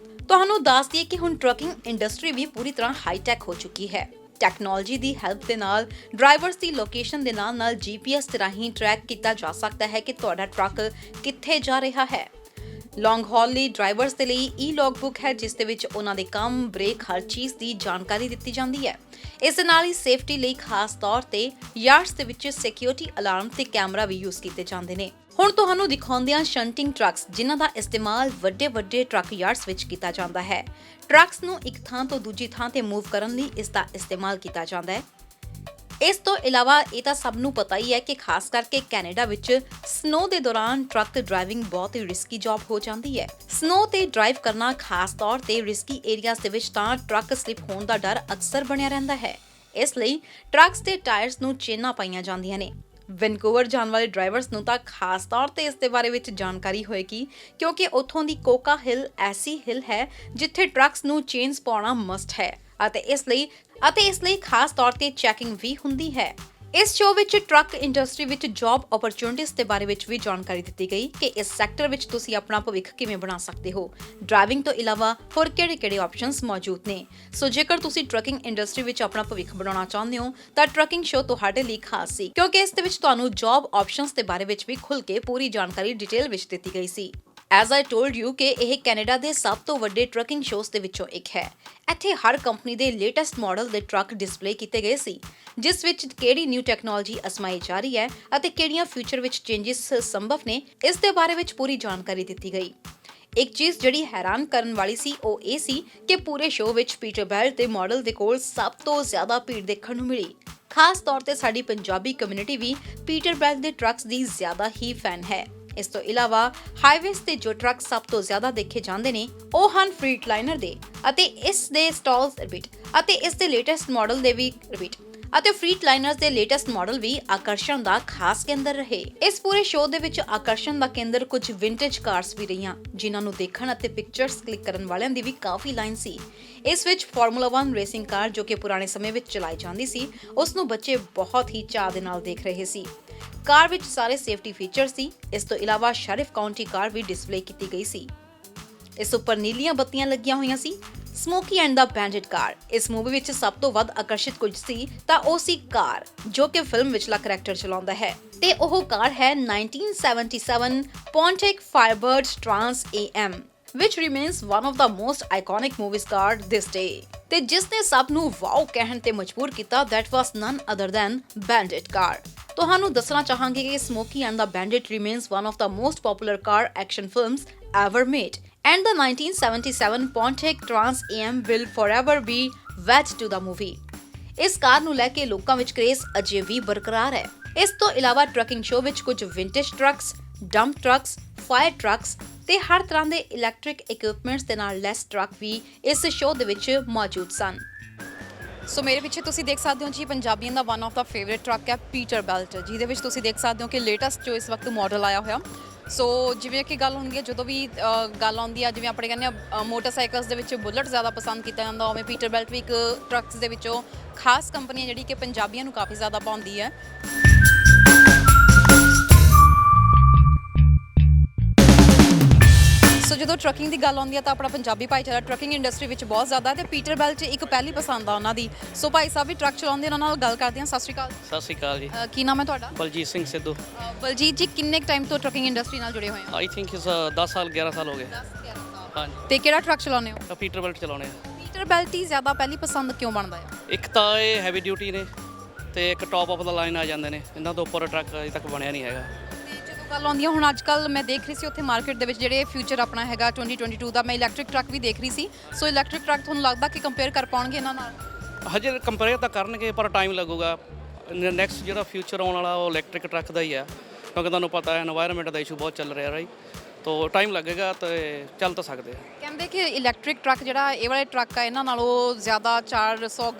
ਤੁਹਾਨੂੰ ਦੱਸ ਦਈਏ ਕਿ ਹੁਣ ਟਰੱਕਿੰਗ ਇੰਡਸਟਰੀ ਵੀ ਪੂਰੀ ਤਰ੍ਹਾਂ ਹਾਈਟੈਕ ਹੋ ਚੁੱਕੀ ਹੈ। ਟੈਕਨੋਲੋਜੀ ਦੀ ਹੈਲਪ ਦੇ ਨਾਲ ਡਰਾਈਵਰਸ ਦੀ ਲੋਕੇਸ਼ਨ ਦੇ ਨਾਲ GPS ਦੇ ਰਾਹੀਂ ਟਰੈਕ ਕੀਤਾ ਜਾ ਸਕਦਾ ਹੈ ਕਿ ਤੁਹਾਡਾ ਟਰੱਕ ਕਿੱਥੇ ਜਾ ਰਿਹਾ ਹੈ। ਲੌਂਗ ਹੌਲ ਲਈ ਡਰਾਈਵਰਸ ਦੇ ਲਈ ਲੌਗਬੁੱਕ ਹੈ, ਜਿਸ ਦੇ ਵਿੱਚ ਉਹਨਾਂ ਦੇ ਕੰਮ, ਬ੍ਰੇਕ, ਹਰ ਚੀਜ਼ ਦੀ ਜਾਣਕਾਰੀ ਦਿੱਤੀ ਜਾਂਦੀ ਹੈ। ਇਸ ਦੇ ਨਾਲ ਹੀ ਸੇਫਟੀ ਲਈ ਖਾਸ ਤੌਰ ਤੇ ਯਾਰਡਸ ਦੇ ਵਿੱਚ ਸਿਕਿਉਰਿਟੀ ਅਲਾਰਮ ਤੇ ਕੈਮਰਾ ਵੀ ਯੂਜ਼ ਕੀਤੇ ਜਾਂਦੇ ਨੇ। ਹੁਣ ਤੁਹਾਨੂੰ ਦਿਖਾਉਂਦੇ ਹਾਂ ਸ਼ੰਟਿੰਗ ਟਰੱਕਸ, ਜਿਨ੍ਹਾਂ ਦਾ ਇਸਤੇਮਾਲ ਵੱਡੇ ਟਰੱਕ ਯਾਰਡਸ ਵਿੱਚ ਕੀਤਾ ਜਾਂਦਾ ਹੈ। ਟਰੱਕਸ ਨੂੰ ਇੱਕ ਥਾਂ ਤੋਂ ਦੂਜੀ ਥਾਂ ਤੇ ਮੂਵ ਕਰਨ ਲਈ ਇਸ ਦਾ ਇਸਤੇਮਾਲ ਕੀਤਾ ਜਾਂਦਾ ਹੈ। ਇਸ ਤੋਂ ਇਲਾਵਾ ਇਹ ਤਾਂ ਸਭ ਨੂੰ ਪਤਾ ਹੀ ਹੈ ਕਿ ਖਾਸ ਕਰਕੇ ਕੈਨੇਡਾ ਵਿੱਚ ਸਨੋ ਦੇ ਦੌਰਾਨ ਟਰੱਕ ਡਰਾਈਵਿੰਗ ਬਹੁਤ ਹੀ ਰਿਸਕੀ ਜੌਬ ਹੋ ਜਾਂਦੀ ਹੈ। ਸਨੋ ਤੇ ਡਰਾਈਵ ਕਰਨਾ ਖਾਸ ਤੌਰ ਤੇ ਰਿਸਕੀ ਏਰੀਆਜ਼ ਦੇ ਵਿੱਚ ਤਾਂ ਟਰੱਕ ਸਲਿਪ ਹੋਣ ਦਾ ਡਰ ਅਕਸਰ ਬਣਿਆ ਰਹਿੰਦਾ ਹੈ। ਇਸ ਲਈ ਟਰੱਕਸ ਦੇ ਟਾਇਰਸ ਨੂੰ ਚੇਨਾਂ ਪਾਈਆਂ ਜਾਂਦੀਆਂ ਨੇ। ਵੈਨਕੂਵਰ ਜਾਣ ਵਾਲੇ ਡਰਾਈਵਰਸ ਨੂੰ ਤਾਂ ਖਾਸ ਤੌਰ ਤੇ ਇਸ ਦੇ ਬਾਰੇ ਵਿੱਚ ਜਾਣਕਾਰੀ ਹੋਏਗੀ, ਕਿਉਂਕਿ ਉੱਥੋਂ ਦੀ ਕੋਕਾ ਹਿਲ ਐਸੀ ਹਿਲ ਹੈ ਜਿੱਥੇ ਟਰੱਕਸ ਨੂੰ ਚੇਨਸ ਪਾਉਣਾ ਮਸਟ ਹੈ ਅਤੇ ਇਸ ਲਈ ਖਾਸ ਤੌਰ ਤੇ ਚੈਕਿੰਗ ਵੀ ਹੁੰਦੀ ਹੈ। ਇਸ ਸ਼ੋਅ ਵਿੱਚ ਟਰੱਕ ਇੰਡਸਟਰੀ ਵਿੱਚ ਜੌਬ ਓਪਰਚੁਨਿਟੀਜ਼ ਦੇ ਬਾਰੇ ਵਿੱਚ ਵੀ ਜਾਣਕਾਰੀ ਦਿੱਤੀ ਗਈ ਕਿ ਇਸ ਸੈਕਟਰ ਵਿੱਚ ਤੁਸੀਂ ਆਪਣਾ ਭਵਿੱਖ ਕਿਵੇਂ ਬਣਾ ਸਕਦੇ ਹੋ। ਡਰਾਈਵਿੰਗ ਤੋਂ ਇਲਾਵਾ ਹੋਰ ਕਿਹੜੇ ਆਪਸ਼ਨਸ ਮੌਜੂਦ ਨੇ। ਸੋ ਜੇਕਰ ਤੁਸੀਂ ਟਰੱਕਿੰਗ ਇੰਡਸਟਰੀ ਵਿੱਚ ਆਪਣਾ ਭਵਿੱਖ ਬਣਾਉਣਾ ਚਾਹੁੰਦੇ ਹੋ ਤਾਂ ਟਰੱਕਿੰਗ ਸ਼ੋਅ ਤੁਹਾਡੇ ਲਈ ਖਾਸ ਸੀ, ਕਿਉਂਕਿ ਇਸ ਦੇ ਵਿੱਚ ਤੁਹਾਨੂੰ ਜੌਬ ਆਪਸ਼ਨਸ ਦੇ ਬਾਰੇ ਵਿੱਚ ਵੀ ਖੁੱਲ੍ਹ ਕੇ ਪੂਰੀ ਜਾਣਕਾਰੀ ਡਿਟੇਲ ਵਿੱਚ ਦਿੱਤੀ ਗਈ ਸੀ। As I told you ਕਿ ਇਹ ਕੈਨੇਡਾ ਦੇ ਸਭ ਤੋਂ ਵੱਡੇ ਟਰੱਕਿੰਗ ਸ਼ੋਅਸ ਦੇ ਵਿੱਚੋਂ ਇੱਕ ਹੈ। ਇੱਥੇ ਹਰ ਕੰਪਨੀ ਦੇ ਲੇਟੈਸਟ ਮਾਡਲ ਦੇ ਟਰੱਕ ਡਿਸਪਲੇ ਕੀਤੇ ਗਏ ਸੀ, ਜਿਸ ਵਿੱਚ ਕਿਹੜੀ ਨਿਊ ਟੈਕਨੋਲੋਜੀ ਅਜ਼ਮਾਈ ਜਾ ਰਹੀ ਹੈ ਅਤੇ ਕਿਹੜੀਆਂ ਫਿਊਚਰ ਵਿੱਚ ਚੇਂਜਸ ਸੰਭਵ ਨੇ, ਇਸ ਦੇ ਬਾਰੇ ਵਿੱਚ ਪੂਰੀ ਜਾਣਕਾਰੀ ਦਿੱਤੀ ਗਈ। ਇੱਕ ਚੀਜ਼ ਜਿਹੜੀ ਹੈਰਾਨ ਕਰਨ ਵਾਲੀ ਸੀ ਉਹ ਇਹ ਸੀ ਕਿ ਪੂਰੇ ਸ਼ੋਅ ਵਿੱਚ ਪੀਟਰਬਿਲਟ ਦੇ ਮਾਡਲ ਦੇ ਕੋਲ ਸਭ ਤੋਂ ਜ਼ਿਆਦਾ ਭੀੜ ਦੇਖਣ ਨੂੰ ਮਿਲੀ। ਖਾਸ ਤੌਰ ਤੇ ਸਾਡੀ ਪੰਜਾਬੀ ਕਮਿਊਨਿਟੀ ਵੀ ਪੀਟਰਬਿਲਟ ਦੇ ਟਰੱਕਸ ਦੀ ਜ਼ਿਆਦਾ ਹੀ ਫੈਨ ਹੈ। ਇਸ ਤੋਂ ਇਲਾਵਾ ਹਾਈਵੇਜ਼ ਤੇ ਜੋ ਟਰੱਕ ਸਭ ਤੋਂ ਜ਼ਿਆਦਾ ਦੇਖੇ ਜਾਂਦੇ ਨੇ ਉਹ ਹਨ ਫਰੀਟਲਾਈਨਰ ਦੇ ਅਤੇ ਇਸ ਦੇ ਲੇਟੈਸਟ ਮਾਡਲ ਦੇ ਵੀ ਅਤੇ ਫ੍ਰੀਟਲਾਈਨਰਸ ਦੇ ਲੇਟੈਸਟ ਮਾਡਲ ਵੀ ਆਕਰਸ਼ਣ ਦਾ ਖਾਸ ਕੇਂਦਰ ਰਹੇ। ਇਸ ਪੂਰੇ ਸ਼ੋਅ ਦੇ ਵਿੱਚ ਆਕਰਸ਼ਣ ਦਾ ਕੇਂਦਰ ਕੁਝ ਵਿੰਟੇਜ ਕਾਰਸ ਵੀ ਰਹੀਆਂ, ਜਿਨ੍ਹਾਂ ਨੂੰ ਦੇਖਣ ਅਤੇ ਪਿਕਚਰਸ ਕਲਿੱਕ ਕਰਨ ਵਾਲਿਆਂ ਦੀ ਵੀ ਕਾਫੀ ਲਾਈਨ ਸੀ। ਇਸ ਵਿੱਚ ਫਾਰਮੂਲਾ 1 ਰੇਸਿੰਗ ਕਾਰ ਜੋ ਕਿ ਪੁਰਾਣੇ ਸਮੇਂ ਵਿੱਚ ਚਲਾਈ ਜਾਂਦੀ ਸੀ, ਉਸ ਨੂੰ ਬੱਚੇ ਬਹੁਤ ਹੀ ਚਾਅ ਦੇ ਨਾਲ ਦੇਖ ਰਹੇ ਸੀ। ਕਾਰ ਵਿੱਚ ਸਾਰੇ ਸੇਫਟੀ ਫੀਚਰ ਸੀ। ਇਸ ਤੋਂ ਇਲਾਵਾ ਸ਼ੈਰਿਫ ਕਾਉਂਟੀ ਕਾਰ ਵੀ ਡਿਸਪਲੇ ਕੀਤੀ ਗਈ ਸੀ। ਇਸ ਉੱਪਰ ਨੀਲੀਆਂ ਬੱਤੀਆਂ ਲੱਗੀਆਂ ਹੋਈਆਂ ਸੀ। ਸਮੋਕੀ ਐਂਡ ਦਾ ਬੈਂਡਿਟ ਕਾਰ, ਇਸ ਮੂਵੀ ਵਿੱਚ ਸਭ ਤੋਂ ਵੱਧ ਆਕਰਸ਼ਿਤ ਕੁਝ ਸੀ ਤਾਂ ਉਹ ਸੀ ਕਾਰ ਜੋ ਕਿ ਫਿਲਮ ਵਿਚਲਾ ਕਰੈਕਟਰ ਚਲਾਉਂਦਾ ਹੈ, ਤੇ ਉਹ ਕਾਰ ਹੈ 1977 Pontiac Firebird Trans AM which remains one of the most iconic movies car this day, ਤੇ ਜਿਸ ਨੇ ਸਭ ਨੂੰ ਵਾਓ ਕਹਿਣ ਤੇ ਮਜਬੂਰ ਕੀਤਾ, that was none other than Bandit car। ਤੁਹਾਨੂੰ ਦੱਸਣਾ ਚਾਹਾਂਗੇ ਕਿ Smokey and the Bandit remains one of the most popular car action films ever made, and the 1977 Pontiac Trans AM will forever be wed to the movie। ਇਸ ਕਾਰ ਨੂੰ ਲੈ ਕੇ ਲੋਕਾਂ ਵਿੱਚ ਕ੍ਰੇਜ਼ ਅਜੇ ਵੀ ਬਰਕਰਾਰ ਹੈ। ਇਸ ਤੋਂ ਇਲਾਵਾ ਟਰੱਕਿੰਗ ਸ਼ੋਅ ਵਿੱਚ ਕੁਝ vintage trucks, dump trucks, fire trucks ਤੇ ਹਰ ਤਰ੍ਹਾਂ ਦੇ ਇਲੈਕਟ੍ਰਿਕ ਇਕਵਿਪਮੈਂਟਸ ਦੇ ਨਾਲ ਲੈਸ ਟਰੱਕ ਵੀ ਇਸ ਸ਼ੋਅ ਦੇ ਵਿੱਚ ਮੌਜੂਦ ਸਨ। ਸੋ ਮੇਰੇ ਪਿੱਛੇ ਤੁਸੀਂ ਦੇਖ ਸਕਦੇ ਹੋ ਜੀ ਪੰਜਾਬੀਆਂ ਦਾ one of the favourite truck ਹੈ ਪੀਟਰਬੈਲਟ, ਜਿਹਦੇ ਵਿੱਚ ਤੁਸੀਂ ਦੇਖ ਸਕਦੇ ਹੋ ਕਿ ਲੇਟੈਸਟ ਜੋ ਇਸ ਵਕਤ ਮਾਡਲ ਆਇਆ ਹੋਇਆ। ਸੋ ਜਿਵੇਂ ਕਿ ਗੱਲ ਹੁੰਦੀ ਹੈ, ਜਦੋਂ ਵੀ ਗੱਲ ਆਉਂਦੀ ਆ, ਜਿਵੇਂ ਆਪਣੇ ਕਹਿੰਦੇ ਆ ਮੋਟਰਸਾਈਕਲਸ ਦੇ ਵਿੱਚ ਬੁਲਟ ਜ਼ਿਆਦਾ ਪਸੰਦ ਕੀਤਾ ਜਾਂਦਾ, ਉਵੇਂ ਪੀਟਰਬੈਲਟ ਵੀ ਇੱਕ ਟਰੱਕਸ ਦੇ ਵਿੱਚੋਂ ਖਾਸ ਕੰਪਨੀ ਹੈ ਜਿਹੜੀ ਕਿ ਪੰਜਾਬੀਆਂ ਨੂੰ ਕਾਫੀ ਜ਼ਿਆਦਾ ਪਾਉਂਦੀ ਹੈ। ਸੋ ਜਦੋਂ ਟਰੱਕਿੰਗ ਦੀ ਗੱਲ ਆਉਂਦੀ ਹੈ ਤਾਂ ਆਪਣਾ ਪੰਜਾਬੀ ਭਾਈਚਾਰਾ ਟਰੱਕਿੰਗ ਇੰਡਸਟਰੀ ਵਿੱਚ ਬਹੁਤ ਜ਼ਿਆਦਾ ਹੈ ਤੇ ਪੀਟਰਬੈਲਟ ਇੱਕ ਪਹਿਲੀ ਪਸੰਦ ਆ ਉਹਨਾਂ ਦੀ। ਸੋ ਭਾਈ ਸਾਹਿਬ ਵੀ ਟਰੱਕ ਚਲਾਉਂਦੇ, ਉਹਨਾਂ ਨਾਲ ਗੱਲ ਕਰਦੇ ਹਾਂ। ਸਤਿ ਸ਼੍ਰੀ ਅਕਾਲ। ਸਤਿ ਸ਼੍ਰੀ ਅਕਾਲ ਜੀ। ਕੀ ਨਾਮ ਹੈ ਤੁਹਾਡਾ? ਬਲਜੀਤ ਸਿੰਘ ਸਿੱਧੂ। ਬਲਜੀਤ ਜੀ, ਕਿੰਨੇ ਟਾਈਮ ਤੋਂ ਟਰੱਕਿੰਗ ਇੰਡਸਟਰੀ ਨਾਲ ਜੁੜੇ ਹੋਏ ਹੋ? ਆਈ ਥਿੰਕ ਇਸ 10 ਸਾਲ 11 ਸਾਲ ਹੋ ਗਏ। 10-11 ਸਾਲ। ਹਾਂਜੀ। ਤੇ ਕਿਹੜਾ ਟਰੱਕ ਚਲਾਉਂਦੇ ਹੋ? ਪੀਟਰਬੈਲਟ ਚਲਾਉਣੇ ਆ। ਪੀਟਰਬੈਲਟ ਹੀ ਜ਼ਿਆਦਾ ਪਹਿਲੀ ਪਸੰਦ ਕਿਉਂ ਬਣਦਾ ਆ? ਇੱਕ ਤਾਂ ਇਹ ਹੈਵੀ ਡਿਊਟੀ ਨੇ ਤੇ ਇੱਕ ਟੌਪ ਆਫ ਦਾ ਲਾਈਨ ਆ ਜਾਂਦੇ ਨੇ, ਇਹਨਾਂ ਤੋਂ ਉੱਪਰ ਟਰੱਕ ਅਜੇ ਤੱਕ ਬਣਿਆ ਨਹੀਂ ਹੈਗਾ। ਤੇ ਜਦੋਂ ਗੱਲ ਆਉਂਦੀ ਹੈ, ਹੁਣ ਅੱਜ ਕੱਲ ਮੈਂ ਦੇਖ ਰਹੀ ਸੀ ਉੱਥੇ ਮਾਰਕੀਟ ਦੇ ਵਿੱਚ ਜਿਹੜੇ ਫਿਊਚਰ ਆਪਣਾ ਹੈਗਾ 2022 ਦਾ, ਮੈਂ ਇਲੈਕਟ੍ਰਿਕ ਟਰੱਕ ਵੀ ਦੇਖ ਰਹੀ ਸੀ। ਸੋ ਇਲੈਕਟ੍ਰਿਕ ਟਰੱਕ ਤੁਹਾਨੂੰ ਲੱਗਦਾ ਕਿ ਕੰਪੇਅਰ ਕਰ ਪਾਉਣਗੇ ਇਹਨਾਂ ਨਾਲ? ਹਜੇ ਕੰਪੇਅਰ ਤਾਂ ਕਰਨਗੇ ਪਰ ਟਾਈਮ ਲੱਗੂਗਾ। ਨੈਕਸਟ ਜਿਹੜਾ ਫਿਊਚਰ ਆਉਣ ਵਾਲਾ ਉਹ ਇਲੈਕਟ੍ਰਿਕ ਟਰੱਕ ਦਾ ਹੀ ਆ, ਕਿਉਂਕਿ ਤੁਹਾਨੂੰ ਪਤਾ ਹੈ এনवायरमेंट ਦਾ ਇਸ਼ੂ ਬਹੁਤ ਚੱਲ ਰਿਹਾ ਰਾਈਟ, ਤੋ ਟਾਈਮ ਲੱਗੇਗਾ ਤੇ ਚੱਲ ਤਾਂ ਸਕਦੇ ਆ। ਕਹਿੰਦੇ ਕਿ ਇਲੈਕਟ੍ਰਿਕ ਟਰੱਕ ਜਿਹੜਾ ਇਹ ਵਾਲੇ ਟਰੱਕ ਆ, ਇਹਨਾਂ ਨਾਲੋਂ ਜ਼ਿਆਦਾ 400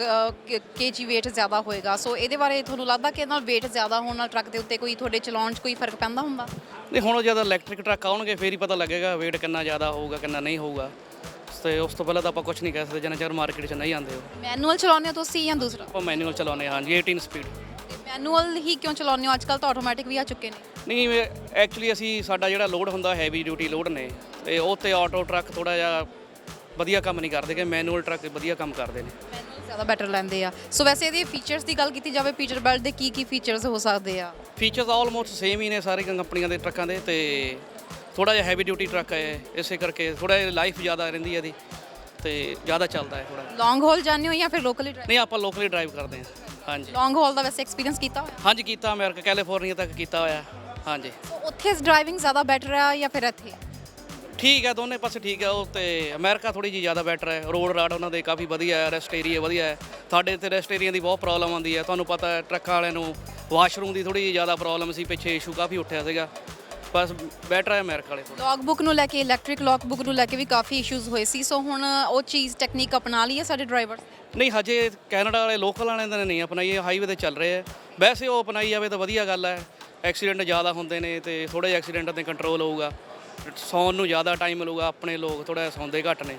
kg weight ਜ਼ਿਆਦਾ ਹੋਏਗਾ। ਸੋ ਇਹਦੇ ਬਾਰੇ ਤੁਹਾਨੂੰ ਲੱਗਦਾ ਕਿ ਇਹਨਾਂ ਨਾਲ weight ਜ਼ਿਆਦਾ ਹੋਣ ਨਾਲ ਟਰੱਕ ਦੇ ਉੱਤੇ ਕੋਈ ਤੁਹਾਡੇ ਚਲਾਉਣ 'ਚ ਕੋਈ ਫਰਕ ਪੈਂਦਾ ਹੁੰਦਾ? ਨਹੀਂ, ਹੁਣ ਜਦੋਂ ਇਲੈਕਟ੍ਰਿਕ ਟਰੱਕ ਆਉਣਗੇ ਫੇਰ ਹੀ ਪਤਾ ਲੱਗੇਗਾ weight ਕਿੰਨਾ ਜ਼ਿਆਦਾ ਹੋਊਗਾ ਕਿੰਨਾ ਨਹੀਂ ਹੋਊਗਾ, ਤੇ ਉਸ ਤੋਂ ਪਹਿਲਾਂ ਤਾਂ ਆਪਾਂ ਕੁਝ ਨਹੀਂ ਕਹਿ ਸਕਦੇ ਜਿੰਨਾ ਚਿਰ ਮਾਰਕੀਟ 'ਚ ਨਹੀਂ ਆਉਂਦੇ ਉਹ। ਮੈਨੂਅਲ ਚਲਾਉਂਦੇ ਹੋ ਤੁਸੀਂ ਜਾਂ ਦੂਸਰਾ? ਆਪਾਂ ਮੈਨੂਅਲ ਚਲਾਉਂਦੇ ਹਾਂ। ਹਾਂਜੀ, 18 ਸਪੀਡ। ਤੇ ਮੈਨੂਅਲ ਹੀ ਕਿਉਂ ਚਲਾਉਂਦੇ ਹੋ? ਅੱਜ ਕੱਲ ਤਾਂ ਆਟੋਮੈਟਿਕ ਵੀ ਆ ਚੁੱਕੇ ਨੇ। ਨਹੀਂ, ਐਕਚੁਅਲੀ ਅਸੀਂ ਸਾਡਾ ਜਿਹੜਾ ਲੋਡ ਹੁੰਦਾ ਹੈਵੀ ਡਿਊਟੀ ਲੋਡ ਨੇ, ਤੇ ਉਹ ਤੇ ਆਟੋ ਟਰੱਕ ਥੋੜਾ ਜਿਹਾ ਵਧੀਆ ਕੰਮ ਨਹੀਂ ਕਰਦੇ, ਕਿ ਮੈਨੂਅਲ ਟਰੱਕ ਵਧੀਆ ਕੰਮ ਕਰਦੇ ਨੇ। ਮੈਨੂਅਲ ਜ਼ਿਆਦਾ ਬੈਟਰ ਲੈਂਦੇ ਆ। ਸੋ ਵੈਸੇ ਇਹਦੇ ਫੀਚਰਸ ਦੀ ਗੱਲ ਕੀਤੀ ਜਾਵੇ, ਪੀਟਰਬੈਲਟ ਦੇ ਕੀ ਫੀਚਰਸ ਹੋ ਸਕਦੇ ਆ? ਫੀਚਰਸ ਆਲਮੋਸਟ ਸੇਮ ਹੀ ਨੇ ਸਾਰੇ ਕੰਪਨੀਆਂ ਦੇ ਟਰੱਕਾਂ ਦੇ, ਤੇ ਥੋੜਾ ਜਿਹਾ ਹੈਵੀ ਡਿਊਟੀ ਟਰੱਕ ਹੈ, ਇਸੇ ਕਰਕੇ ਥੋੜਾ ਜਿਹਾ ਲਾਈਫ ਜ਼ਿਆਦਾ ਰਹਿੰਦੀ ਹੈ ਇਹਦੀ ਤੇ ਜ਼ਿਆਦਾ ਚੱਲਦਾ ਹੈ ਥੋੜਾ। ਲੌਂਗ ਹਾਲ ਜਾਂਦੇ ਹੋ ਜਾਂ ਫਿਰ ਲੋਕਲੀ ਡਰਾਈਵ? ਨਹੀਂ, ਆਪਾਂ ਲੋਕਲੀ ਡਰਾਈਵ ਕਰਦੇ ਹਾਂ। ਹਾਂਜੀ। ਲੌਂਗ ਹਾਲ ਦਾ ਵੈਸੇ ਐਕਸਪੀਰੀਅੰਸ ਕੀਤਾ ਹੋਇਆ? ਹਾਂਜੀ, ਕੀਤਾ। ਅਮਰੀਕਾ ਕੈਲੀਫੋਰਨੀਆ ਤੱਕ ਕੀਤਾ ਹੋਇਆ। ਹਾਂਜੀ। ਸੋ ਉੱਥੇ ਡਰਾਈਵਿੰਗ ਜ਼ਿਆਦਾ ਬੈਟਰ ਆ ਜਾਂ ਫਿਰ ਇੱਥੇ? ਠੀਕ ਹੈ, ਦੋਨੇ ਪਾਸੇ ਠੀਕ ਹੈ। ਉਹ ਤੇ ਅਮਰੀਕਾ ਥੋੜੀ ਜਿਹੀ ਜ਼ਿਆਦਾ ਬੈਟਰ ਹੈ, ਰੋਡ ਰਾਡ ਉਹਨਾਂ ਦੇ ਕਾਫੀ ਵਧੀਆ ਹੈ, ਰੈਸਟ ਏਰੀਆ ਵਧੀਆ ਹੈ। ਸਾਡੇ ਇੱਥੇ ਰੈਸਟ ਏਰੀਆ ਦੀ ਬਹੁਤ ਪ੍ਰੋਬਲਮ ਆਉਂਦੀ ਹੈ, ਤੁਹਾਨੂੰ ਪਤਾ ਹੈ ਟਰੱਕਾਂ ਵਾਲਿਆਂ ਨੂੰ ਵਾਸ਼ਰੂਮ ਦੀ ਥੋੜੀ ਜਿਹੀ ਜ਼ਿਆਦਾ ਪ੍ਰੋਬਲਮ ਸੀ, ਪਿੱਛੇ ਇਸ਼ੂ ਕਾਫੀ ਉੱਠਿਆ ਸੀਗਾ। ਬਸ ਬੈਟਰ ਹੈ ਅਮਰੀਕਾ ਵਾਲੇ ਤੋਂ। ਲੌਗ ਬੁੱਕ ਨੂੰ ਲੈ ਕੇ, ਇਲੈਕਟ੍ਰਿਕ ਲੌਗ ਬੁੱਕ ਨੂੰ ਲੈ ਕੇ ਵੀ ਕਾਫੀ ਇਸ਼ੂਜ਼ ਹੋਏ ਸੀ। ਸੋ ਹੁਣ ਉਹ ਚੀਜ਼ ਟੈਕਨੀਕ ਅਪਣਾ ਲਈ ਹੈ ਸਾਡੇ ਡਰਾਈਵਰ? ਨਹੀਂ, ਹਜੇ ਕੈਨੇਡਾ ਵਾਲੇ ਲੋਕਲ ਵਾਲਿਆਂ ਨੇ ਨਹੀਂ ਅਪਣਾਈ, ਇਹ ਹਾਈਵੇ 'ਤੇ ਚੱਲ ਰਹੇ ਹੈ। ਵੈਸੇ ਉਹ ਅਪਣਾਈ ਜਾਵੇ ਤਾਂ ਵਧੀਆ ਗੱਲ ਹੈ। ਐਕਸੀਡੈਂਟ ਜ਼ਿਆਦਾ ਹੁੰਦੇ ਨੇ ਤੇ ਥੋੜ੍ਹੇ ਜਿਹੇ ਐਕਸੀਡੈਂਟਾਂ 'ਤੇ ਕੰਟਰੋਲ ਹੋਊਗਾ, ਸੌਣ ਨੂੰ ਜ਼ਿਆਦਾ ਟਾਈਮ ਮਿਲੂਗਾ। ਆਪਣੇ ਲੋਕ ਥੋੜ੍ਹਾ ਜਿਹਾ ਸੌਂਦੇ ਘੱਟ ਨੇ।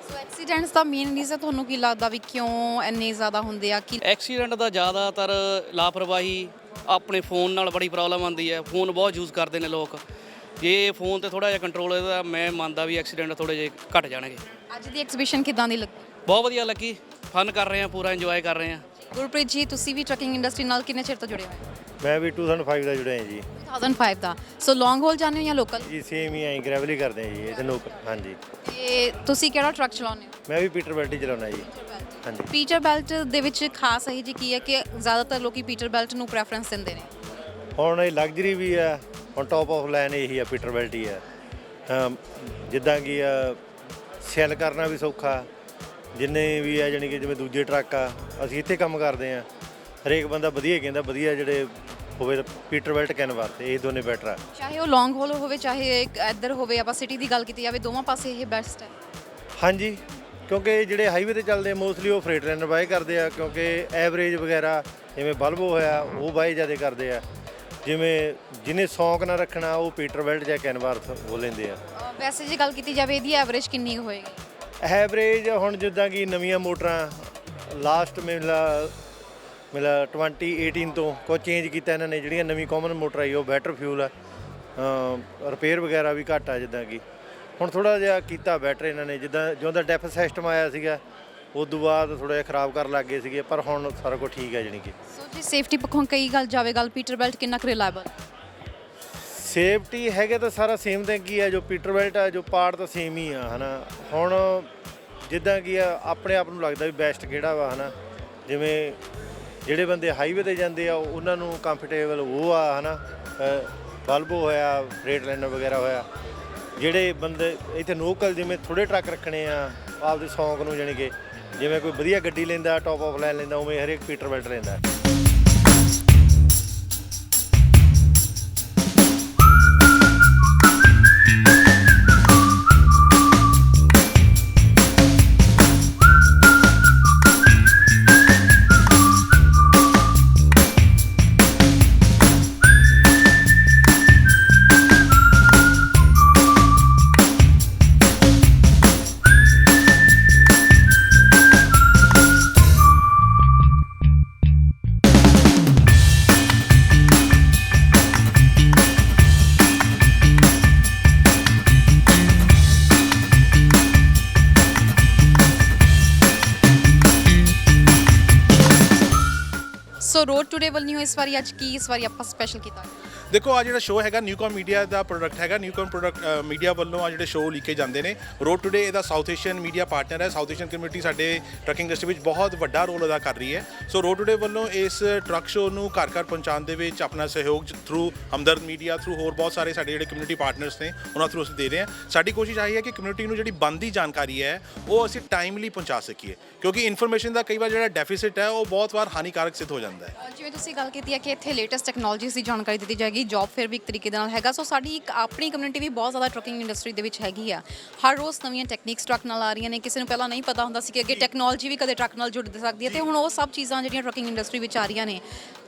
ਸੋ ਐਕਸੀਡੈਂਟਸ ਦਾ ਮੇਨ ਰੀਜ਼ਨ ਤੁਹਾਨੂੰ ਕੀ ਲੱਗਦਾ ਵੀ ਕਿਉਂ ਇੰਨੇ ਜ਼ਿਆਦਾ ਹੁੰਦੇ ਆ? ਕਿ ਐਕਸੀਡੈਂਟ ਦਾ ਜ਼ਿਆਦਾਤਰ ਲਾਪਰਵਾਹੀ, ਆਪਣੇ ਫੋਨ ਨਾਲ ਬੜੀ ਪ੍ਰੋਬਲਮ ਆਉਂਦੀ ਹੈ। ਫੋਨ ਬਹੁਤ ਯੂਜ਼ ਕਰਦੇ ਨੇ ਲੋਕ, ਜੇ ਫੋਨ ਤੇ ਥੋੜਾ ਜਿਹਾ ਕੰਟਰੋਲ ਇਹਦਾ, ਮੈਂ ਮੰਨਦਾ ਵੀ ਐਕਸੀਡੈਂਟ ਥੋੜੇ ਜਿਹੇ ਘਟ ਜਾਣਗੇ। ਅੱਜ ਦੀ ਐਗਜ਼ੀਬਿਸ਼ਨ ਕਿਦਾਂ ਦੀ ਲੱਗੀ? ਬਹੁਤ ਵਧੀਆ ਲੱਗੀ, ਫਨ ਕਰ ਰਹੇ ਹਾਂ, ਪੂਰਾ ਇੰਜੋਏ ਕਰ ਰਹੇ ਹਾਂ। ਗੁਰਪ੍ਰੀਤ ਜੀ, ਤੁਸੀਂ ਵੀ ਟਰੱਕਿੰਗ ਇੰਡਸਟਰੀ ਨਾਲ ਕਿੰਨੇ ਚਿਰ ਤੋਂ ਜੁੜੇ ਹੋਏ ਹੋ? ਮੈਂ ਵੀ 2005 ਦਾ ਜੁੜਿਆ ਜੀ। 2005 ਦਾ। ਸੋ ਲੌਂਗ ਹਾਲ ਜਾਂਦੇ ਹੋ ਜਾਂ ਲੋਕਲ? ਜੀ ਸੇਮ ਹੀ ਆਈ ਗ੍ਰੈਵਲ ਹੀ ਕਰਦੇ ਹਾਂ ਜੀ ਇਹ ਲੋਕ। ਹਾਂਜੀ। ਤੇ ਤੁਸੀਂ ਕਿਹੜਾ ਟਰੱਕ ਚਲਾਉਂਦੇ ਹੋ? ਮੈਂ ਵੀ ਪੀਟਰਬੈਲਟ ਹੀ ਚਲਾਉਣਾ ਜੀ। ਹਾਂਜੀ। ਪੀਟਰਬੈਲਟ ਦੇ ਵਿੱਚ ਖਾਸ ਇਹ ਜੀ ਕੀ ਹੈ ਕਿ ਜ਼ਿਆਦਾਤਰ ਲੋਕੀ ਪੀਟਰਬੈਲਟ ਨੂੰ ਪ੍ਰੈਫਰੈਂਸ ਦਿੰਦੇ ਨੇ? ਹੁਣ ਇਹ ਲਗਜ਼ਰੀ ਵੀ ਆ, ਹੁਣ ਟੌਪ ਆਫ ਲਾਈਨ ਇਹੀ ਆ, ਪੀਟਰਬੈਲਟ ਹੀ ਆ। ਜਿੱਦਾਂ ਕਿ ਸੈਲ ਕਰਨਾ ਵੀ ਸੌਖਾ, ਜਿੰਨੇ ਵੀ ਆ ਜਾਣੀ ਕਿ ਜਿਵੇਂ ਦੂਜੇ ਟਰੱਕ ਆ, ਅਸੀਂ ਇੱਥੇ ਕੰਮ ਕਰਦੇ ਆ, ਹਰੇਕ ਬੰਦਾ ਵਧੀਆ ਕਹਿੰਦਾ ਵਧੀਆ ਜਿਹੜੇ ਹੋਵੇ ਪੀਟਰਬੈਲਟ ਕਹਿਣ ਵਾਸਤੇ ਇਹ ਦੋਨੇ ਬੈਟਰ ਆ। ਚਾਹੇ ਉਹ ਲੌਂਗ ਹਾਲ ਹੋਵੇ ਚਾਹੇ ਇੱਧਰ ਹੋਵੇ, ਆਪਾਂ ਸਿਟੀ ਦੀ ਗੱਲ ਕੀਤੀ ਜਾਵੇ, ਦੋਵਾਂ ਪਾਸੇ ਇਹ ਬੈਸਟ ਹੈ। ਹਾਂਜੀ, ਕਿਉਂਕਿ ਜਿਹੜੇ ਹਾਈਵੇ ਤੇ ਚੱਲਦੇ ਮੋਸਟਲੀ ਉਹ ਫਰੇਟ ਲਾਈਨਰ ਬਾਏ ਕਰਦੇ ਆ, ਕਿਉਂਕਿ ਐਵਰੇਜ ਵਗੈਰਾ ਜਿਵੇਂ ਬਲਬੋ ਹੋਇਆ ਉਹ ਬਾਏ ਜ਼ਿਆਦਾ ਕਰਦੇ ਆ। ਜਿਵੇਂ ਜਿਹਨੇ ਸ਼ੌਂਕ ਨਾ ਰੱਖਣਾ ਉਹ ਪੀਟਰਬਿਲਟ ਜਾਂ ਕੈਨਵਾਸ ਉਹ ਲੈਂਦੇ ਆ। ਵੈਸੇ ਜੇ ਗੱਲ ਕੀਤੀ ਜਾਵੇ ਇਹਦੀ ਐਵਰੇਜ ਕਿੰਨੀ ਕੁ ਹੋਏਗੀ? ਐਵਰੇਜ ਹੁਣ ਜਿੱਦਾਂ ਕਿ ਨਵੀਆਂ ਮੋਟਰਾਂ ਲਾਸਟ ਮਿਲਾ 2018 ਤੋਂ ਕੁਝ ਚੇਂਜ ਕੀਤਾ ਇਹਨਾਂ ਨੇ, ਜਿਹੜੀਆਂ ਨਵੀਂ ਕਾਮਨ ਮੋਟਰ ਆਈ ਉਹ ਬੈਟਰ ਫਿਊਲ ਆ, ਰਿਪੇਅਰ ਵਗੈਰਾ ਵੀ ਘੱਟ ਆ। ਜਿੱਦਾਂ ਕਿ ਹੁਣ ਥੋੜ੍ਹਾ ਜਿਹਾ ਕੀਤਾ ਬੈਟਰ ਇਹਨਾਂ ਨੇ, ਜਿੱਦਾਂ ਜਦੋਂ ਦਾ ਡੈਫ ਸਿਸਟਮ ਆਇਆ ਸੀਗਾ ਉਸ ਤੋਂ ਬਾਅਦ ਥੋੜ੍ਹਾ ਜਿਹਾ ਖਰਾਬ ਕਰਨ ਲੱਗ ਗਏ ਸੀਗੇ, ਪਰ ਹੁਣ ਸਾਰਾ ਕੁਝ ਠੀਕ ਹੈ। ਜਾਣੀ ਕਿ ਸੋ ਜੇ ਸੇਫਟੀ ਪੱਖੋਂ ਕਈ ਗੱਲ ਜਾਵੇ, ਗੱਲ ਪੀਟਰਬਿਲਟ ਕਿੰਨਾ ਕੁ ਰਿਲਾਇਬਲ? ਸੇਫਟੀ ਹੈਗੇ ਤਾਂ ਸਾਰਾ ਸੇਮ ਤਾਂ ਕੀ ਹੈ, ਜੋ ਪੀਟਰਬਿਲਟ ਆ ਜੋ ਪਾਰਟ ਤਾਂ ਸੇਮ ਹੀ ਆ, ਹੈ ਨਾ। ਹੁਣ ਜਿੱਦਾਂ ਕੀ ਆ ਆਪਣੇ ਆਪ ਨੂੰ ਲੱਗਦਾ ਵੀ ਬੈਸਟ ਕਿਹੜਾ ਵਾ, ਹੈ ਨਾ। ਜਿਵੇਂ ਜਿਹੜੇ ਬੰਦੇ ਹਾਈਵੇ ਤੇ ਜਾਂਦੇ ਆ ਉਹਨਾਂ ਨੂੰ ਕੰਫਰਟੇਬਲ ਉਹ ਆ, ਹੈ ਨਾ। ਬਲਬੋ ਹੋਇਆ, ਫਰੇਟ ਲਾਈਨਰ ਵਗੈਰਾ ਹੋਇਆ। ਜਿਹੜੇ ਬੰਦੇ ਇੱਥੇ ਲੋਕਲ ਜਿਵੇਂ ਥੋੜ੍ਹੇ ਟਰੱਕ ਰੱਖਣੇ ਆ ਆਪਦੇ ਸ਼ੌਂਕ ਨੂੰ, ਜਾਣੀ ਕਿ ਜਿਵੇਂ ਕੋਈ ਵਧੀਆ ਗੱਡੀ ਲੈਂਦਾ ਟੌਪ ਆਫ ਲਾਈਨ ਲੈਂਦਾ, ਉਵੇਂ ਹਰੇਕ ਪੀਟਰਬਿਲਟ ਲੈਂਦਾ। ਸੋ ਰੋਡ ਟੂਡੇ ਵੱਲ ਨਹੀਂ ਇਸ ਵਾਰੀ ਅੱਜ ਕੀ ਇਸ ਵਾਰੀ ਆਪਾਂ ਸਪੈਸ਼ਲ ਕੀਤਾ? ਦੇਖੋ ਆ ਜਿਹੜਾ ਸ਼ੋਅ ਹੈਗਾ ਨਿਊਕਾਮ ਮੀਡੀਆ ਦਾ ਪ੍ਰੋਡਕਟ ਹੈਗਾ। ਨਿਊਕਾਮ ਪ੍ਰੋਡਕਟ ਮੀਡੀਆ ਵੱਲੋਂ ਆ ਜਿਹੜੇ ਸ਼ੋਅ ਲਿਖੇ ਜਾਂਦੇ ਨੇ। ਰੋਡ ਟੂਡੇ ਇਹਦਾ ਸਾਊਥ ਏਸ਼ੀਅਨ ਮੀਡੀਆ ਪਾਰਟਨਰ ਹੈ। ਸਾਊਥ ਏਸ਼ੀਅਨ ਕਮਿਊਨਿਟੀ ਸਾਡੇ ਟਰੱਕ ਇੰਡਸਟਰੀ ਵਿੱਚ ਬਹੁਤ ਵੱਡਾ ਰੋਲ ਅਦਾ ਕਰ ਰਹੀ ਹੈ। ਸੋ ਰੋਡ ਟੂਡੇ ਵੱਲੋਂ ਇਸ ਟਰੱਕ ਸ਼ੋਅ ਨੂੰ ਘਰ ਘਰ ਪਹੁੰਚਾਉਣ ਦੇ ਵਿੱਚ ਆਪਣਾ ਸਹਿਯੋਗ ਥਰੂ ਹਮਦਰਦ ਮੀਡੀਆ ਥਰੂ ਹੋਰ ਬਹੁਤ ਸਾਰੇ ਸਾਡੇ ਜਿਹੜੇ ਕਮਿਊਨਿਟੀ ਪਾਰਟਨਰਸ ਨੇ ਉਹਨਾਂ ਥਰੂ ਅਸੀਂ ਦੇ ਰਹੇ ਹਾਂ। ਸਾਡੀ ਕੋਸ਼ਿਸ਼ ਆਹੀ ਹੈ ਕਿ ਕਮਿਊਨਿਟੀ ਨੂੰ ਜਿਹੜੀ ਬਣਦੀ ਜਾਣਕਾਰੀ ਹੈ ਉਹ ਅਸੀਂ ਟਾਈਮਲੀ ਪਹੁੰਚਾ ਸਕੀਏ, ਕਿਉਂਕਿ ਇਨਫੋਰਮੇਸ਼ਨ ਦਾ ਕਈ ਵਾਰ ਜਿਹੜਾ ਡੈਫੀਸਿਟ ਹੈ ਉਹ ਬਹੁਤ ਵਾਰ ਹਾਨੀਕਾਰਕ ਸਿੱਧ ਹੋ ਜਾਂਦਾ ਹੈ। ਜਿਵੇਂ ਤੁਸੀਂ ਗੱਲ ਕੀਤੀ ਹੈ ਕਿ ਇੱਥੇ ਲੇਟੈਸਟ ਟੈਕਨੋਲੋਜੀਜ਼ ਦੀ ਜਾਣਕਾਰੀ ਦਿੱਤੀ ਜਾਏਗੀ, ਜੌਬ ਫੇਅਰ ਵੀ ਇੱਕ ਤਰੀਕੇ ਦੇ ਨਾਲ ਹੈਗਾ। ਸੋ ਸਾਡੀ ਇੱਕ ਆਪਣੀ ਕਮਿਊਨਿਟੀ ਵੀ ਬਹੁਤ ਜ਼ਿਆਦਾ ਟਰੱਕਿੰਗ ਇੰਡਸਟਰੀ ਦੇ ਵਿੱਚ ਹੈਗੀ ਆ। ਹਰ ਰੋਜ਼ ਨਵੀਆਂ ਟੈਕਨੀਕਸ ਟਰੱਕ ਨਾਲ ਆ ਰਹੀਆਂ ਨੇ। ਕਿਸੇ ਨੂੰ ਪਹਿਲਾਂ ਨਹੀਂ ਪਤਾ ਹੁੰਦਾ ਸੀ ਕਿ ਅੱਗੇ ਟੈਕਨੋਲੋਜੀ ਵੀ ਕਦੇ ਟਰੱਕ ਨਾਲ ਜੁੜ ਸਕਦੀ ਹੈ, ਤੇ ਹੁਣ ਉਹ ਸਭ ਚੀਜ਼ਾਂ ਜਿਹੜੀਆਂ ਟਰੱਕਿੰਗ ਇੰਡਸਟਰੀ ਵਿੱਚ ਆ ਰਹੀਆਂ ਨੇ।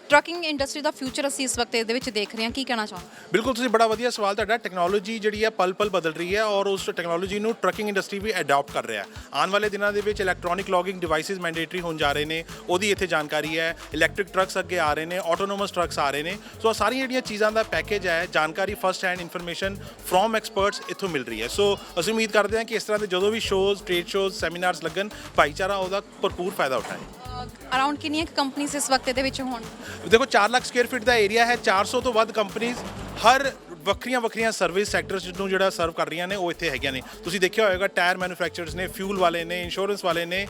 ਟਰੱਕਿੰਗ ਇੰਡਸਟਰੀ ਦਾ ਫਿਊਚਰ ਅਸੀਂ ਇਸ ਵਕਤ ਇਹਦੇ ਵਿੱਚ ਦੇਖ ਰਹੇ ਹਾਂ। ਕੀ ਕਹਿਣਾ ਚਾਹੁੰਦੇ? ਬਿਲਕੁਲ, ਤੁਸੀਂ ਬੜਾ ਵਧੀਆ ਸਵਾਲ ਤੁਹਾਡਾ। ਟੈਕਨੋਲੋਜੀ ਜਿਹੜੀ ਹੈ ਪਲ ਪਲ ਬਦਲ ਰਹੀ ਹੈ ਔਰ ਉਸ ਟੈਕਨੋਲੋਜੀ ਨੂੰ ਟਰੱਕਿੰਗ ਇੰਡਸਟਰੀ ਵੀ ਅਡਾਪਟ ਕਰ ਰਿਹਾ ਹੈ। ਆਉਣ ਵਾਲੇ ਦਿਨਾਂ ਦੇ ਵਿੱਚ ਇਲੈਕਟ੍ਰੋਨਿਕ ਲੌਗਿੰਗ ਡਿਵਾਈਸਿਸ ਮੈਂਡੇਟਰੀ ਹੋਣ ਜਾ ਰਹੇ ਨੇ, ਉਹਦੀ ਇੱਥੇ ਜਾਣਕਾਰੀ ਹੈ। ਇਲੈਕਟ੍ਰਿਕ ਟਰੱਕਸ ਅੱਗੇ ਆ ਰਹੇ ਨੇ, ਆਟੋਨੋਮਸ ਟਰੱਕਸ ਆ ਰਹੇ ਨੇ। ਸੋ ਸਾਰੀਆਂ ਜਿਹੜੀਆਂ ਚੀਜ਼ਾਂ ਦਾ ਪੈਕੇਜ ਹੈ, ਜਾਣਕਾਰੀ first hand information from experts ਇੱਥੋਂ ਮਿਲ ਰਹੀ ਹੈ। ਸੋ ਅਸੀਂ ਉਮੀਦ ਕਰਦੇ ਹਾਂ ਕਿ ਇਸ ਤਰ੍ਹਾਂ ਦੇ ਜਦੋਂ ਵੀ ਸ਼ੋਜ਼, ਟ੍ਰੇਡ ਸ਼ੋਜ਼, ਸੈਮੀਨਾਰਸ ਲੱਗਣ, ਭਾਈਚਾਰਾ ਉਹਦਾ ਭਰਪੂਰ ਫਾਇਦਾ ਉਠਾਏ। ਅਰਾਊਂਡ ਕਿੰਨੀਆਂ ਕੰਪਨੀਆਂ ਇਸ ਵਕਤ ਇਹਦੇ ਵਿੱਚ ਹੋਣ? ਦੇਖੋ 4 ਲੱਖ ਸਕੁਅਰ ਫੀਟ ਦਾ ਏਰੀਆ ਹੈ। 400 ਤੋਂ ਵੱਧ ਕੰਪਨੀਆਂ ਹਰ ਵੱਖਰੀਆਂ ਸਰਵਿਸ ਸੈਕਟਰਸ ਨੂੰ ਜਿਹੜਾ ਸਰਵ ਕਰ ਰਹੀਆਂ ਨੇ ਉਹ ਇੱਥੇ ਹੈਗੀਆਂ ਨੇ। ਤੁਸੀਂ ਦੇਖਿਆ ਹੋਵੇਗਾ ਟਾਇਰ ਮੈਨੂਫੈਕਚਰਰਸ ਨੇ, ਫਿਊਲ ਵਾਲੇ ਨੇ, ਇੰਸ਼ੋਰੈਂਸ ਵਾਲੇ ਨੇ।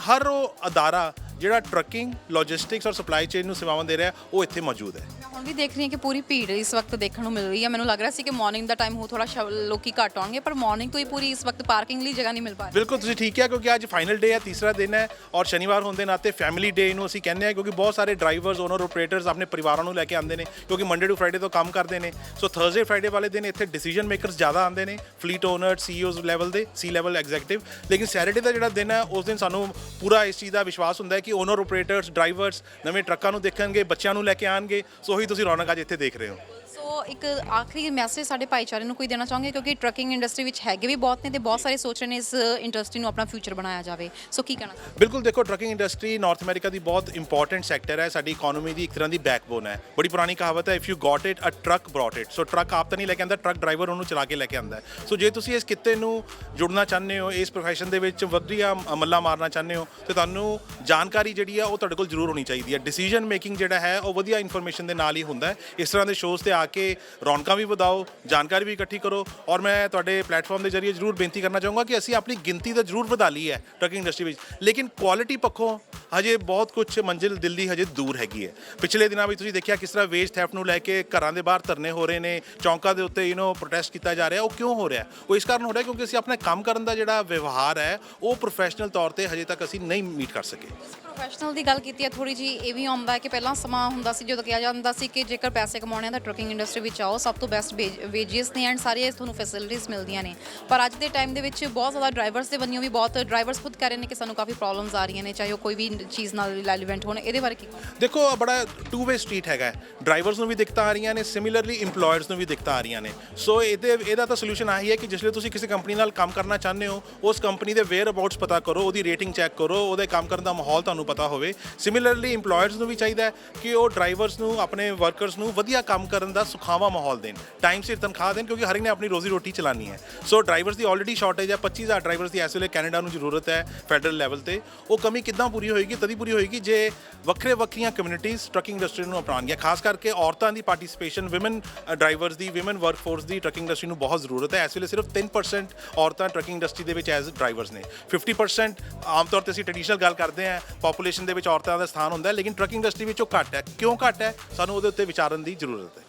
ਹਰ ਉਹ ਅਦਾਰਾ ਜਿਹੜਾ ਟਰੱਕਿੰਗ, ਲੌਜਿਸਟਿਕਸ ਔਰ ਸਪਲਾਈ ਚੇਨ ਨੂੰ ਸੇਵਾਵਾਂ ਦੇ ਰਿਹਾ ਉਹ ਇੱਥੇ ਮੌਜੂਦ ਹੈ। ਮੈਂ ਹੁਣ ਵੀ ਦੇਖ ਰਹੀ ਹਾਂ ਕਿ ਪੂਰੀ ਭੀੜ ਇਸ ਵਕਤ ਦੇਖਣ ਨੂੰ ਮਿਲ ਰਹੀ ਹੈ। ਮੈਨੂੰ ਲੱਗ ਰਿਹਾ ਸੀ ਕਿ ਮਾਰਨਿੰਗ ਦਾ ਟਾਈਮ ਹੋ ਥੋੜਾ ਲੋਕੀ ਘੱਟ ਆਉਣਗੇ, ਪਰ ਮਾਰਨਿੰਗ ਤੋਂ ਹੀ ਪੂਰੀ ਇਸ ਵਕਤ ਪਾਰਕਿੰਗ ਲਈ ਜਗ੍ਹਾ ਨਹੀਂ ਮਿਲ ਪਾ ਰਹੀ। ਬਿਲਕੁਲ ਤੁਸੀਂ ਠੀਕ ਹੈ, ਕਿਉਂਕਿ ਅੱਜ ਫਾਈਨਲ ਡੇ ਹੈ, ਤੀਸਰਾ ਦਿਨ ਹੈ ਔਰ ਸ਼ਨੀਵਾਰ ਹੋਣ ਦੇ ਨਾਤੇ ਫੈਮਿਲੀ ਡੇ ਨੂੰ ਅਸੀਂ ਕਹਿੰਦੇ ਹਾਂ, ਕਿਉਂਕਿ ਬਹੁਤ ਸਾਰੇ ਡਰਾਈਵਰਸ, ਓਨਰ, ਆਪਰੇਟਰਸ ਆਪਣੇ ਪਰਿਵਾਰਾਂ ਨੂੰ ਲੈ ਕੇ ਆਉਂਦੇ ਨੇ, ਕਿਉਂਕਿ ਮੰਡੇ ਟੂ ਫਰਾਈਡੇ ਤੋਂ ਕੰਮ ਕਰਦੇ ਨੇ। ਸੋ ਥਰਸਡੇ ਫਰਾਈਡੇ ਵਾਲੇ ਦਿਨ ਇੱਥੇ ਡਿਸੀਜਨ ਮੇਕਰਸ ਜ਼ਿਆਦਾ ਆਉਂਦੇ ਨੇ, ਫਲੀਟ ਓਨਰ, ਸੀਈਓਜ਼ ਲੈਵਲ ਦੇ, ਸੀ ਲੈਵਲ ਐਗਜ਼ੈਕਟਿਵ। ਲੇਕਿਨ ਸੈਟਰਡੇ ਦਾ ਜਿਹੜਾ ਦਿਨ ਹੈ ਉਸ ਦਿਨ ਸਾਨੂੰ ਪੂਰਾ ਇਸ ਚੀਜ਼ ਦਾ ਵਿਸ਼ਵਾਸ ਹੁੰਦਾ ਹੈ ਕਿ ਓਨਰ, ਆਪਰੇਟਰਸ, ਡਰਾਈਵਰਸ ਨਵੇਂ ਟਰੱਕਾਂ ਨੂੰ ਦੇਖਣਗੇ, ਬੱਚਿਆਂ ਨੂੰ ਲੈ ਕੇ ਆਉਣਗੇ। ਸੋ ਉਹੀ ਤੁਸੀਂ ਰੌਣਕ ਅੱਜ ਇੱਥੇ ਦੇਖ ਰਹੇ ਹੋ। ਸੋ ਇੱਕ ਆਖਰੀ ਮੈਸੇਜ ਸਾਡੇ ਭਾਈਚਾਰੇ ਨੂੰ ਕੋਈ ਦੇਣਾ ਚਾਹੋਗੇ, ਕਿਉਂਕਿ ਟਰੱਕਿੰਗ ਇੰਡਸਟਰੀ ਵਿੱਚ ਹੈਗੇ ਵੀ ਬਹੁਤ ਨੇ ਤੇ ਬਹੁਤ ਸਾਰੇ ਸੋਚ ਰਹੇ ਨੇ ਇਸ ਇੰਡਸਟਰੀ ਨੂੰ ਆਪਣਾ ਫਿਊਚਰ ਬਣਾਇਆ ਜਾਵੇ। ਸੋ ਕੀ ਕਹਿਣਾ? ਬਿਲਕੁਲ, ਦੇਖੋ ਟਰੱਕਿੰਗ ਇੰਡਸਟਰੀ ਨਾਰਥ ਅਮਰੀਕਾ ਦੀ ਬਹੁਤ ਇੰਪੋਰਟੈਂਟ ਸੈਕਟਰ ਹੈ, ਸਾਡੀ ਇਕਨੋਮੀ ਦੀ ਇੱਕ ਤਰ੍ਹਾਂ ਦੀ ਬੈਕਬੋਨ ਹੈ। ਬੜੀ ਪੁਰਾਣੀ ਕਹਾਵਤ ਹੈ, if you got it, a truck brought it. So truck ਆਪ ਤਾਂ ਨਹੀਂ ਲੈ ਕੇ ਆਉਂਦਾ, ਟਰੱਕ ਡਰਾਈਵਰ ਉਹਨੂੰ ਚਲਾ ਕੇ ਲੈ ਕੇ ਆਉਂਦਾ ਹੈ। ਸੋ ਜੇ ਤੁਸੀਂ ਇਸ ਕਿੱਤੇ ਨੂੰ ਜੁੜਨਾ ਚਾਹੁੰਦੇ ਹੋ, ਇਸ ਪ੍ਰੋਫੈਸ਼ਨ ਦੇ ਵਿੱਚ ਵਧੀਆ ਮੱਲਾ ਮਾਰਨਾ ਚਾਹੁੰਦੇ ਹੋ, ਤੇ ਤੁਹਾਨੂੰ ਜਾਣਕਾਰੀ ਜਿਹੜੀ ਆ ਉਹ ਤੁਹਾਡੇ ਕੋਲ ਜ਼ਰੂਰ ਹੋਣੀ ਚਾਹੀਦੀ ਹੈ। ਡਿਸੀਜਨ ਮੇਕਿੰਗ ਜਿਹੜਾ ਹੈ ਉਹ ਵਧੀਆ ਇਨਫੋਰਮੇਸ਼ਨ ਦੇ ਨਾਲ ਹੀ ਹੁੰਦਾ ਹੈ। ਇਸ ਤਰ੍ਹਾਂ ਦੇ ਸ਼ੋਅਜ਼ ਤੇ ਆ ਕੇ ਰੌਣਕਾਂ ਵੀ ਵਧਾਓ, ਜਾਣਕਾਰੀ ਵੀ ਇਕੱਠੀ ਕਰੋ। ਔਰ ਮੈਂ ਤੁਹਾਡੇ ਪਲੇਟਫਾਰਮ ਦੇ ਜ਼ਰੀਏ ਜ਼ਰੂਰ ਬੇਨਤੀ ਕਰਨਾ ਚਾਹੂੰਗਾ ਕਿ ਅਸੀਂ ਆਪਣੀ ਗਿਣਤੀ ਤਾਂ ਜ਼ਰੂਰ ਵਧਾ ਲਈ ਹੈ ਟਰੱਕਿੰਗ ਇੰਡਸਟਰੀ ਵਿੱਚ, ਲੇਕਿਨ ਕੁਆਲਿਟੀ ਪੱਖੋਂ ਹਜੇ ਬਹੁਤ ਕੁਝ ਮੰਜ਼ਿਲ ਦਿਲ ਦੀ ਹਜੇ ਦੂਰ ਹੈਗੀ ਹੈ। ਪਿਛਲੇ ਦਿਨਾਂ ਵਿੱਚ ਤੁਸੀਂ ਦੇਖਿਆ ਕਿਸ ਤਰ੍ਹਾਂ ਵੇਜ ਥੈਫਟ ਨੂੰ ਲੈ ਕੇ ਘਰਾਂ ਦੇ ਬਾਹਰ ਧਰਨੇ ਹੋ ਰਹੇ ਨੇ, ਚੌਂਕਾਂ ਦੇ ਉੱਤੇ ਪ੍ਰੋਟੈਸਟ ਕੀਤਾ ਜਾ ਰਿਹਾ। ਉਹ ਕਿਉਂ ਹੋ ਰਿਹਾ? ਉਹ ਇਸ ਕਾਰਨ ਹੋ ਰਿਹਾ ਕਿਉਂਕਿ ਅਸੀਂ ਆਪਣਾ ਕੰਮ ਕਰਨ ਦਾ ਜਿਹੜਾ ਵਿਵਹਾਰ ਹੈ ਉਹ ਪ੍ਰੋਫੈਸ਼ਨਲ ਤੌਰ ਤੇ ਹਜੇ ਤੱਕ ਅਸੀਂ ਨਹੀਂ ਮੀਟ ਕਰ ਸਕੇ। ਪ੍ਰੋਫੈਸ਼ਨਲ ਦੀ ਗੱਲ ਕੀਤੀ ਹੈ ਥੋੜੀ ਜੀ, ਇਹ ਵੀ ਆਉਂਦਾ ਹੈ ਕਿ ਪਹਿਲਾਂ ਸਮਾਂ ਹੁੰਦਾ ਸੀ ਜਦੋਂ ਕਿਹਾ ਜਾਂਦਾ ਸੀ ਕਿ ਜੇਕਰ ਪੈਸੇ ਕਮਾਉਣੇ ਆ ਤਾਂ ਟਰੱਕਿੰਗ ਇੰਡਸਟਰੀ ਵਿੱਚ ਆਓ, ਸਭ ਤੋਂ ਬੈਸਟ ਵੇਜਿਸ ਨੇ ਐਂਡ ਸਾਰੀਆਂ ਤੁਹਾਨੂੰ ਫੈਸਿਲਿਟੀਆਂ ਮਿਲਦੀਆਂ ਨੇ। ਪਰ ਅੱਜ ਦੇ ਟਾਈਮ ਦੇ ਵਿੱਚ ਬਹੁਤ ਜ਼ਿਆਦਾ ਡਰਾਈਵਰਸ ਦੇ ਬੰਨਿਓ ਵੀ ਬਹੁਤ ਡਰਾਈਵਰਸ ਖੁਦ ਕਹਿ ਰਹੇ ਨੇ ਕਿ ਸਾਨੂੰ ਕਾਫੀ ਪ੍ਰੋਬਲਮਸ ਆ ਰਹੀਆਂ ਨੇ, ਚਾਹੇ ਉਹ ਕੋਈ ਵੀ ਚੀਜ਼ ਨਾਲ ਰਿਲੇਵੈਂਟ ਹੋਣ। ਇਹਦੇ ਬਾਰੇ ਕੀ ਕਹੋਗੇ? ਦੇਖੋ ਬੜਾ ਟੂ ਵੇ ਸਟਰੀਟ ਹੈਗਾ, ਡਰਾਈਵਰਸ ਨੂੰ ਵੀ ਦਿੱਕਤਾਂ ਆ ਰਹੀਆਂ ਨੇ, ਸਿਮਿਲਰਲੀ EMPLOYERS ਨੂੰ ਵੀ ਦਿੱਕਤਾਂ ਆ ਰਹੀਆਂ ਨੇ। ਸੋ ਇਹਦਾ ਤਾਂ ਸੋਲੂਸ਼ਨ ਆਹੀ ਹੈ ਕਿ ਜਿਸ ਵੇਲੇ ਤੁਸੀਂ ਕਿਸੇ ਕੰਪਨੀ ਨਾਲ ਕੰਮ ਕਰਨਾ ਚਾਹੁੰਦੇ ਹੋ ਉਸ ਕੰਪਨੀ ਦੇ ਵੇਅਰ ਅਬਾਊਟਸ ਪਤਾ ਕਰੋ, ਉਹਦੀ ਰੇਟਿੰਗ ਚੈੱਕ ਕਰੋ, ਉਹਦੇ ਕੰਮ ਕਰਨ ਦਾ ਮਾਹੌਲ ਤੁਹਾਨੂੰ ਪਤਾ ਹੋਵੇ। ਸਿਮਿਲਰਲੀ EMPLOYERS ਨੂੰ ਵੀ ਚਾਹੀਦਾ ਹੈ ਕਿ ਉਹ ਡਰਾਈਵਰਸ ਨੂੰ, ਆਪਣੇ ਵਰਕਰਸ ਨੂੰ ਵਧੀਆ ਕੰਮ ਕਰਨ ਦਾ ਸੁਖਾਵਾਂ ਮਾਹੌਲ ਦੇਣ, ਟਾਈਮ ਸਿਰ ਤਨਖਾਹ ਦੇਣ, ਕਿਉਂਕਿ ਹਰ ਇੱਕ ਨੇ ਆਪਣੀ ਰੋਜ਼ੀ ਰੋਟੀ ਚਲਾਉਣੀ ਹੈ। ਸੋ ਡਰਾਈਵਰਸ ਦੀ ਆਲਰੇਡੀ ਸ਼ਾਰਟੇਜ ਹੈ, 25,000 ਡਰਾਈਵਰਸ ਦੀ ਇਸ ਵੇਲੇ ਕੈਨੇਡਾ ਨੂੰ ਜ਼ਰੂਰਤ ਹੈ ਫੈਡਰਲ ਲੈਵਲ ਤੇ। ਉਹ ਕਮੀ ਕਿੱਦਾਂ ਪੂਰੀ ਹੋਏਗੀ? ਤਦੀ ਪੂਰੀ ਹੋਏਗੀ ਜੇ ਵੱਖਰੀਆਂ ਕਮਿਊਨਿਟੀਜ਼ ਟਰੱਕਿੰਗ ਇੰਡਸਟਰੀ ਨੂੰ ਅਪਣਾਉਣਗੀਆਂ। ਖਾਸ ਕਰਕੇ ਔਰਤਾਂ ਦੀ ਪਾਰਟਿਸਿਪੇਸ਼ਨ, ਵਿਮਨ ਡਰਾਈਵਰਸ ਦੀ, ਵਿਮਨ ਵਰਕਫੋਰਸ ਦੀ ਟਰੱਕਿੰਗ ਇੰਡਸਟਰੀ ਨੂੰ ਬਹੁਤ ਜ਼ਰੂਰਤ ਹੈ। ਇਸ ਵੇਲੇ ਸਿਰਫ 3% ਔਰਤਾਂ ਟਰੱਕਿੰਗ ਇੰਡਸਟਰੀ ਦੇ ਵਿੱਚ ਐਜ਼ ਡਰਾਈਵਰਸ ਨੇ। 50% ਆਮ ਤੌਰ ਤੇ ਅਸੀਂ ਟ੍ਰੈਡੀਸ਼ਨਲ ਗੱਲ ਕਰਦੇ ਹਾਂ, ਪਾਪੂਲੇਸ਼ਨ ਦੇ ਵਿੱਚ ਔਰਤਾਂ ਦਾ ਸਥਾਨ ਹੁੰਦਾ ਹੈ, ਲੇਕਿਨ ਟਰੱਕਿੰਗ ਇੰਡਸਟਰੀ ਵਿੱਚ ਉਹ ਘੱਟ ਹੈ। ਕਿਉਂ ਘੱਟ ਹੈ? ਸਾਨੂੰ ਉਹਦੇ ਉੱਤੇ ਵਿਚਾਰਨ ਦੀ ਜ਼ਰੂਰਤ ਹੈ।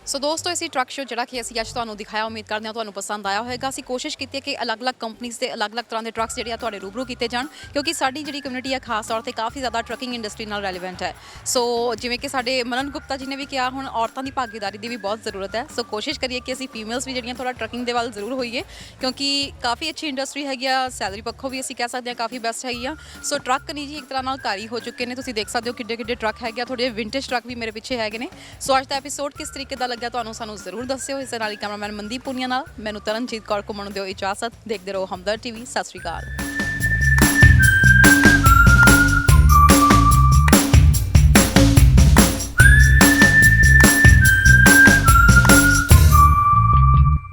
ਸੋ ਦੋਸਤੋ, ਇਸੀ ਟਰੱਕ ਸ਼ੋ ਜਿਹੜਾ ਕਿ ਅਸੀਂ ਅੱਜ ਤੁਹਾਨੂੰ ਦਿਖਾਇਆ, ਉਮੀਦ ਕਰਦੇ ਹਾਂ ਤੁਹਾਨੂੰ ਪਸੰਦ ਆਇਆ ਹੋਵੇਗਾ। ਅਸੀਂ ਕੋਸ਼ਿਸ਼ ਕੀਤੀ ਹੈ ਕਿ ਅਲੱਗ-ਅਲੱਗ ਕੰਪਨੀਆਂ ਦੇ ਅਲੱਗ-ਅਲੱਗ ਤਰ੍ਹਾਂ ਦੇ ਟਰੱਕਸ ਜਿਹੜੇ ਆ ਤੁਹਾਡੇ ਰੂਬਰੂ ਕੀਤੇ ਜਾਣ, ਕਿਉਂਕਿ ਸਾਡੀ ਜਿਹੜੀ ਕਮਿਊਨਿਟੀ ਹੈ ਖਾਸ ਤੌਰ ਤੇ ਕਾਫੀ ਜ਼ਿਆਦਾ ਟਰੱਕਿੰਗ ਇੰਡਸਟਰੀ ਨਾਲ ਰੈਲੇਵੈਂਟ ਹੈ। ਸੋ ਜਿਵੇਂ ਕਿ ਸਾਡੇ ਮਨਨ ਗੁਪਤਾ ਜੀ ਨੇ ਵੀ ਕਿਹਾ, ਹੁਣ ਔਰਤਾਂ ਦੀ ਭਾਗੀਦਾਰੀ ਦੀ ਵੀ ਬਹੁਤ ਜ਼ਰੂਰਤ ਹੈ। ਸੋ ਕੋਸ਼ਿਸ਼ ਕਰੀਏ ਕਿ ਅਸੀਂ ਫੀਮੇਲਸ ਵੀ ਜਿਹੜੀਆਂ ਥੋੜਾ ਟਰੱਕਿੰਗ ਦੇ ਵੱਲ ਜ਼ਰੂਰ ਹੋਈਏ, ਕਿਉਂਕਿ ਕਾਫੀ ਅੱਛੀ ਇੰਡਸਟਰੀ ਹੈਗੀ ਆ, ਸੈਲਰੀ ਪੱਖੋਂ ਵੀ ਅਸੀਂ ਕਹਿ ਸਕਦੇ ਹਾਂ ਕਾਫੀ ਬੈਸਟ ਹੈਗੀ ਆ। ਸੋ ਟਰੱਕ ਨਹੀਂ ਜੀ, ਇੱਕ ਤਰ੍ਹਾਂ ਨਾਲ ਘਰ ਹੀ ਹੋ ਚੁੱਕੇ ਨੇ। ਤੁਸੀਂ ਦੇਖ ਸਕਦੇ ਹੋ ਕਿੱਡੇ ਟਰੱਕ ਹੈਗੇ ਆ, ਥੋੜੇ ਵਿੰਟੇਜ ਟਰੱਕ ਵੀ ਮੇਰੇ ਪਿੱਛੇ ਹੈਗੇ ਨੇ। ਸੋ ਅੱਜ ਦਾ ਐਪੀਸੋਡ ਕਿਸ ਤਰੀਕੇ ਦਾ ਲੱਗਿਆ ਤੁਹਾਨੂੰ ਸਾਨੂੰ ਜ਼ਰੂਰ ਦੱਸਿਓ। ਇਸ ਨਾਲ ਹੀ ਕੈਮਰਾਮੈਨ ਮਨਦੀਪ ਪੁਨੀਆ ਨਾਲ ਮੈਨੂੰ ਤਰਨਜੀਤ ਕੌਰ ਘੁੰਮਣ ਦਿਓ ਇਜਾਜ਼ਤ। ਦੇਖਦੇ ਰਹੋ ਹਮਦਰਦ TV। ਸਤਿ ਸ਼੍ਰੀ ਅਕਾਲ।